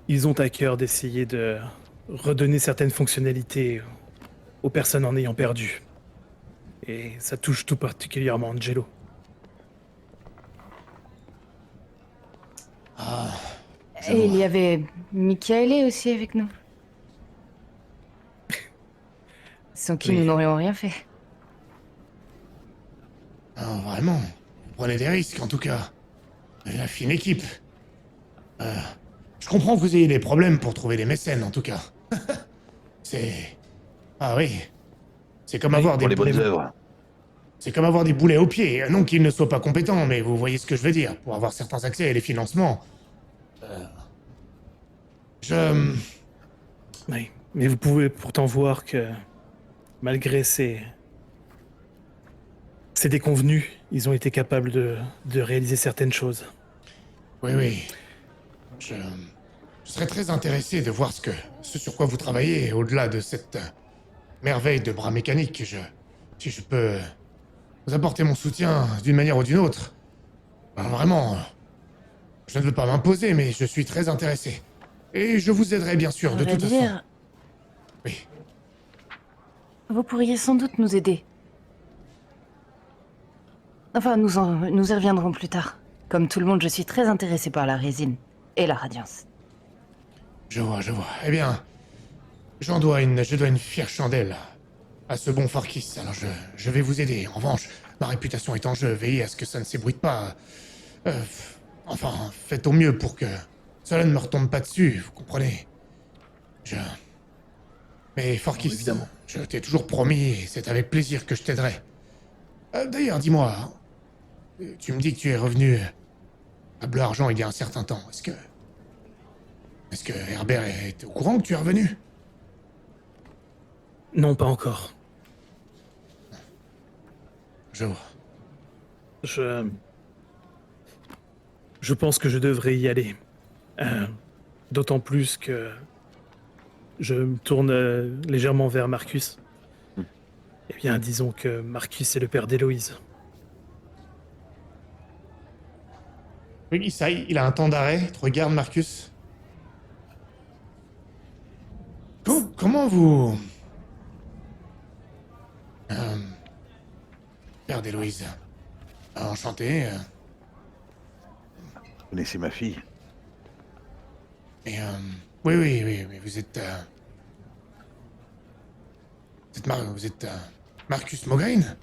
ils ont à cœur d'essayer de redonner certaines fonctionnalités aux personnes en ayant perdu. Et ça touche tout particulièrement Angelo. Et il y avait Michaele aussi avec nous. Sans qui Oui. nous n'aurions rien fait. Non, vraiment. Vous prenez des risques, en tout cas. Une fine équipe. Je comprends que vous ayez des problèmes pour trouver des mécènes, en tout cas. C'est... Ah oui. C'est comme avoir Pour les bonnes des... œuvres. C'est comme avoir des boulets aux pieds. Non qu'ils ne soient pas compétents, mais vous voyez ce que je veux dire. Pour avoir certains accès et les financements. Oui. Mais vous pouvez pourtant voir que, malgré ces déconvenus, ils ont été capables de réaliser certaines choses. Oui. Je serais très intéressé de voir ce sur quoi vous travaillez, au-delà de cette merveille de bras mécanique. Si je peux vous apporter mon soutien d'une manière ou d'une autre. Vraiment, je ne veux pas m'imposer, mais je suis très intéressé. Et je vous aiderai bien sûr, À de vrai toute façon. dire, Oui. vous pourriez sans doute nous aider. Enfin, nous y reviendrons plus tard. Comme tout le monde, je suis très intéressé par la résine et la radiance. Je vois. Eh bien, je dois une fière chandelle à ce bon Farkis. Alors je vais vous aider. En revanche, ma réputation est en jeu. Veillez à ce que ça ne s'ébruite pas. Enfin, faites au mieux pour que cela ne me retombe pas dessus, vous comprenez? Mais Farkis, évidemment. je t'ai toujours promis, et c'est avec plaisir que je t'aiderai. D'ailleurs, dis-moi, tu me dis que tu es revenu à Bleu-Argent il y a un certain temps. Est-ce que Herbert est au courant que tu es revenu? Non, pas encore. Je vois. Je pense que je devrais y aller. Euh, D'autant plus que je me tourne légèrement vers Marcus. Hmm. Eh bien, disons que Marcus est le père d'Héloïse. Oui, ça, il a un temps d'arrêt. Tu regardes, Marcus. Comment vous... Euh, Père d'Héloïse. Enchanté. Vous connaissez ma fille? Et oui, vous êtes... vous êtes Marcus Mograine?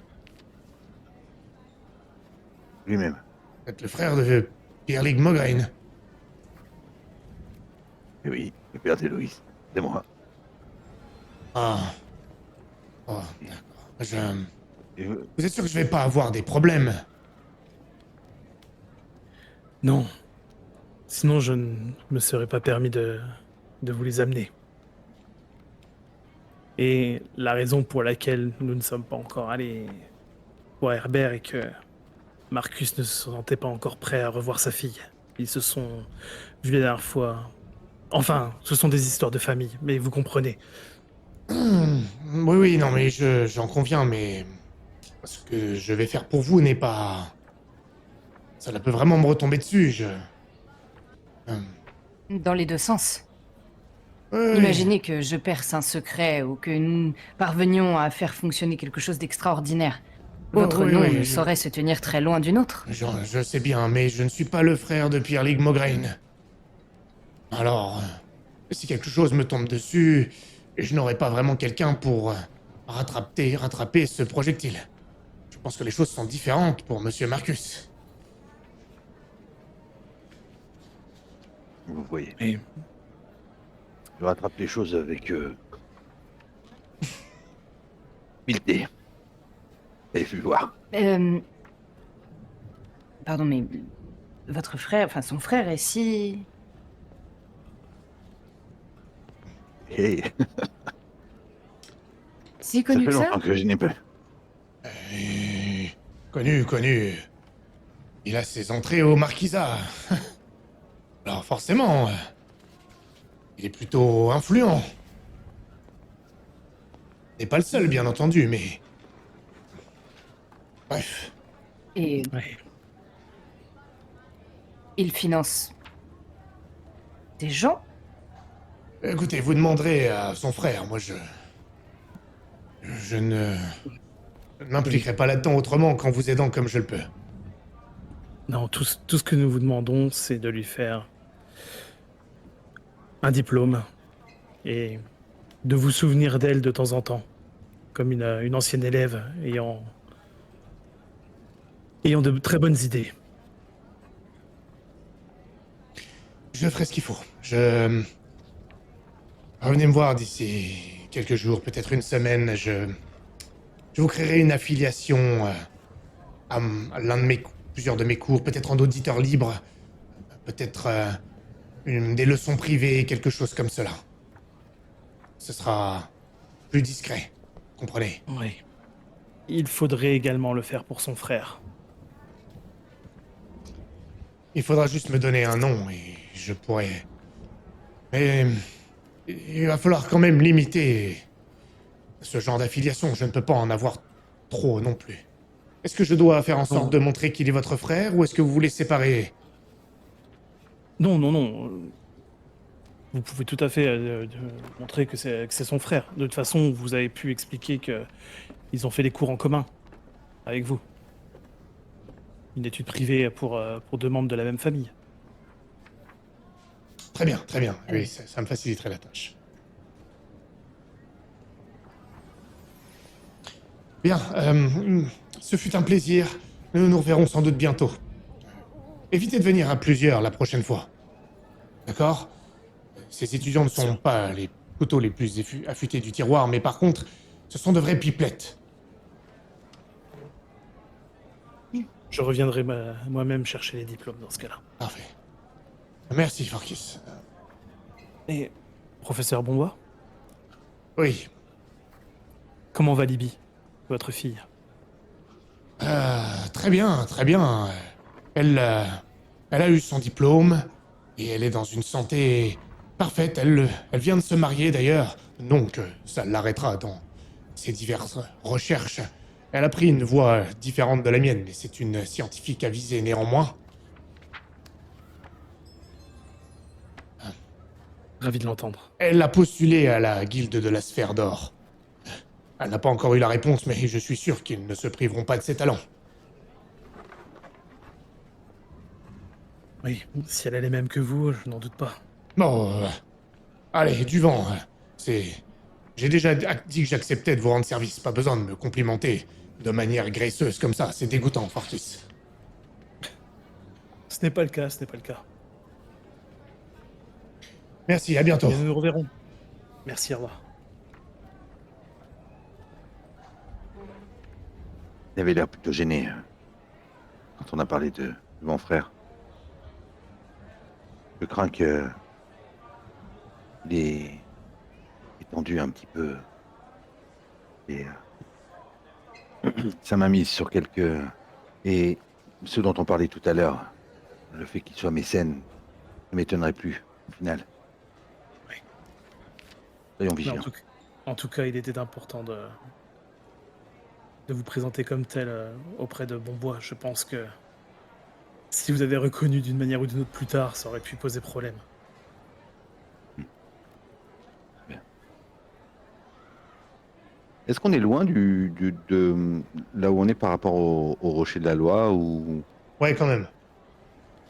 Lui-même. Vous êtes le frère de Pierre-Ligue Mograine. Eh oui, le père d'Héloïse. C'est moi. Ah. Oh, d'accord. Et Vous êtes sûr que je vais pas avoir des problèmes? Non. Sinon, je ne me serais pas permis de vous les amener. Et la raison pour laquelle nous ne sommes pas encore allés voir Herbert est que Marcus ne se sentait pas encore prêt à revoir sa fille. Ils se sont vus la dernière fois. Enfin, ce sont des histoires de famille, mais vous comprenez. Oui, non, mais j'en conviens, mais... Ce que je vais faire pour vous n'est pas... Ça peut vraiment me retomber dessus, Dans les deux sens. Ouais. Imaginez que je perce un secret ou que nous parvenions à faire fonctionner quelque chose d'extraordinaire. Votre Oui, nom oui, ne saurait se tenir très loin du nôtre. Je sais bien, mais je ne suis pas le frère de Pierre-Ligue Mograine. Alors, si quelque chose me tombe dessus, je n'aurai pas vraiment quelqu'un pour rattraper ce projectile. Je pense que les choses sont différentes pour Monsieur Marcus. vous voyez. Et Je rattrape les choses avec... habileté. Vous avez pu le voir. Pardon, mais votre frère, enfin son frère est si... Hey, si ça connu fait que ça? longtemps que je n'ai pas... Connu. Il a ses entrées au Marquisat. Alors forcément, il est plutôt influent. Il n'est pas le seul, bien entendu, mais... Bref. Et ouais. il finance des gens? Écoutez, vous demanderez à son frère, moi je ne m'impliquerai pas là-dedans autrement qu'en vous aidant comme je le peux. Non, tout ce que nous vous demandons, c'est de lui faire un diplôme et de vous souvenir d'elle de temps en temps, comme une ancienne élève ayant de très bonnes idées. Je ferai ce qu'il faut. Revenez me voir d'ici quelques jours, peut-être une semaine. Je vous créerai une affiliation à l'un de plusieurs de mes cours, peut-être en auditeur libre, peut-être des leçons privées, quelque chose comme cela. Ce sera plus discret, comprenez? Oui. Il faudrait également le faire pour son frère. Il faudra juste me donner un nom et je pourrai... Mais il va falloir quand même limiter ce genre d'affiliation. Je ne peux pas en avoir trop non plus. Est-ce que je dois faire en sorte de montrer qu'il est votre frère ou est-ce que vous voulez séparer? Non. Vous pouvez tout à fait montrer que c'est son frère. De toute façon, vous avez pu expliquer qu'ils ont fait des cours en commun avec vous. Une étude privée pour deux membres de la même famille. Très bien. Oui, ça me faciliterait la tâche. Bien, ce fut un plaisir. Nous nous reverrons sans doute bientôt. Évitez de venir à plusieurs la prochaine fois. D'accord? Ces étudiants ne sont pas les couteaux les plus affûtés du tiroir, mais par contre, ce sont de vraies pipelettes. Je reviendrai moi-même chercher les diplômes dans ce cas-là. Parfait. Merci, Farkis. Et professeur Bonbois, Oui. comment va Libye, votre fille? Très bien. Elle a eu son diplôme. Et elle est dans une santé parfaite. Elle vient de se marier d'ailleurs. Donc, ça l'arrêtera dans ses diverses recherches. Elle a pris une voie différente de la mienne, mais c'est une scientifique avisée néanmoins. Ravi de l'entendre. Elle a postulé à la guilde de la Sphère d'Or. Elle n'a pas encore eu la réponse, mais je suis sûr qu'ils ne se priveront pas de ses talents. Oui, si elle est les mêmes que vous, je n'en doute pas. Bon, allez, du vent. J'ai déjà dit que j'acceptais de vous rendre service. Pas besoin de me complimenter de manière graisseuse comme ça. C'est dégoûtant, Fortus. Ce n'est pas le cas, ce n'est pas le cas. Merci, à bientôt. Mais nous nous reverrons. Merci, au revoir. Il avait l'air plutôt gêné quand on a parlé de mon frère. Je crains que il est étendu un petit peu. Et ça m'a mis sur quelques... Et ce dont on parlait tout à l'heure, le fait qu'il soit mécène, ne m'étonnerait plus, au final. Oui. Soyons Mais vigilants. en tout cas, il était important de vous présenter comme tel auprès de Bonbois. Je pense que si vous avez reconnu d'une manière ou d'une autre plus tard, ça aurait pu poser problème. Est-ce qu'on est loin de là où on est par rapport au rocher de la loi ou... Ouais, quand même.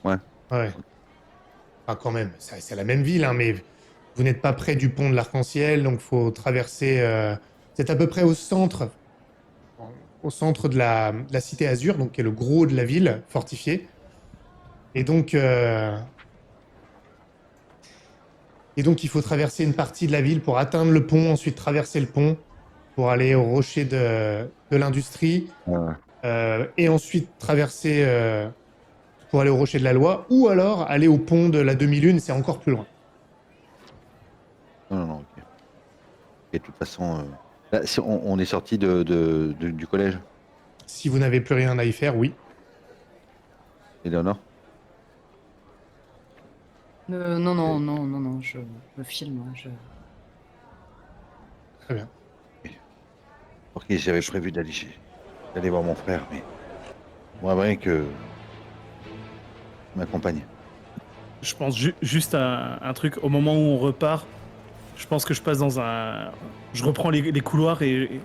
Ouais. Ouais. Ah, quand même. C'est la même ville, hein, mais vous n'êtes pas près du pont de l'Arc-en-Ciel, donc faut traverser... C'est à peu près au centre de la cité Azur, donc qui est le gros de la ville, fortifiée. Et donc, il faut traverser une partie de la ville pour atteindre le pont, ensuite traverser le pont pour aller au rocher de l'industrie, et ensuite traverser pour aller au rocher de la loi, ou alors aller au pont de la demi-lune, c'est encore plus loin. Non, ok. Et de toute façon, là, si on est sorti du collège, Si vous n'avez plus rien à y faire, oui. Éléonore? Non, je filme. Très bien. Ok, j'avais prévu d'aller voir mon frère, mais moi, vrai que m'accompagne. Je pense juste à un truc. Au moment où on repart, je pense que je passe dans un... Je reprends les couloirs et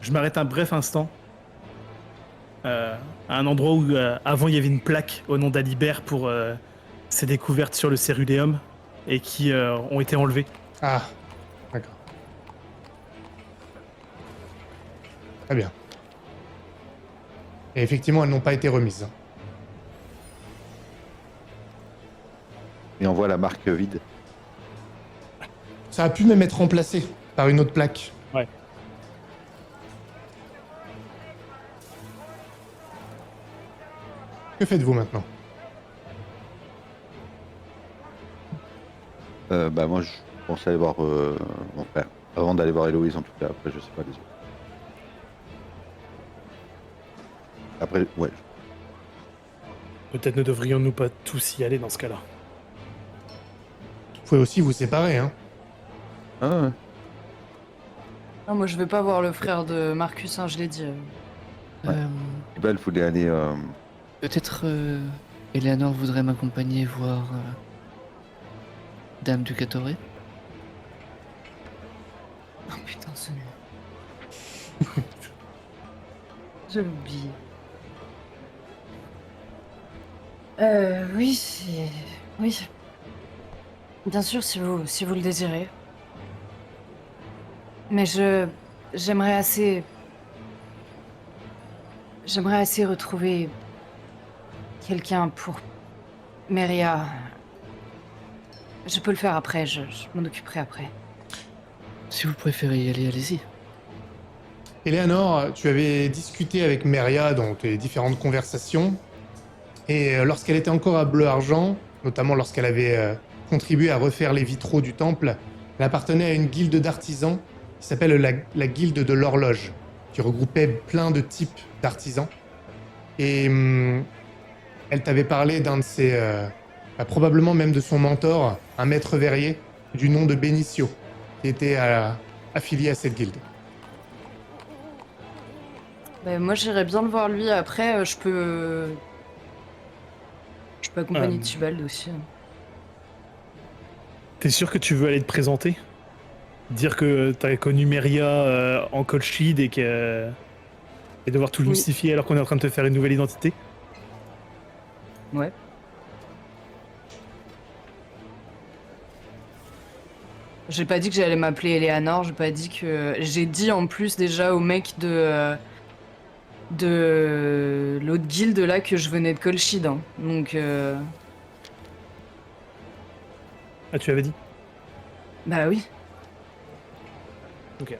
je m'arrête un bref instant à un endroit où avant il y avait une plaque au nom d'Alibert pour ses découvertes sur le céruléum et qui ont été enlevées. Ah, d'accord. Très bien. Et effectivement, elles n'ont pas été remises. Hein. Et on voit la marque vide. Ça a pu même être remplacé par une autre plaque. Ouais. Que faites-vous maintenant? Moi, je pense aller voir mon frère. Avant d'aller voir Héloïse, en tout cas. Après, je sais pas les autres. Après, ouais. Peut-être ne devrions-nous pas tous y aller dans ce cas-là. Vous pouvez aussi vous séparer, hein. Ah, ouais. Non, moi je vais pas voir le frère de Marcus, hein, je l'ai dit. Et ben, elle voulait aller... Peut-être Eleanor voudrait m'accompagner voir Dame du Catoré. Oh putain, ce nom. Je l'oublie. Oui. Oui. Bien sûr, si vous le désirez. Mais j'aimerais assez retrouver quelqu'un pour Meria. Je peux le faire après, je m'en occuperai après. Si vous préférez y aller, allez-y. Eleanor, tu avais discuté avec Meria dans tes différentes conversations. Et lorsqu'elle était encore à Bleu-Argent, notamment lorsqu'elle avait contribué à refaire les vitraux du temple, elle appartenait à une guilde d'artisans qui s'appelle la guilde de l'horloge, qui regroupait plein de types d'artisans. Et elle t'avait parlé d'un de Probablement même de son mentor, un maître verrier du nom de Benicio, qui était affilié à cette guilde. Bah, moi, j'irais bien le voir lui. Après, je peux accompagner Tubald aussi. T'es sûr que tu veux aller te présenter? Dire que t'as connu Meria en Colchide et devoir tout Oui. justifier alors qu'on est en train de te faire une nouvelle identité? Ouais. J'ai pas dit que j'allais m'appeler Eleanor, j'ai pas dit que... J'ai dit en plus déjà au mec de l'autre guilde là que je venais de Colchide. Hein. Donc, Ah, tu avais dit? bah oui. Ok.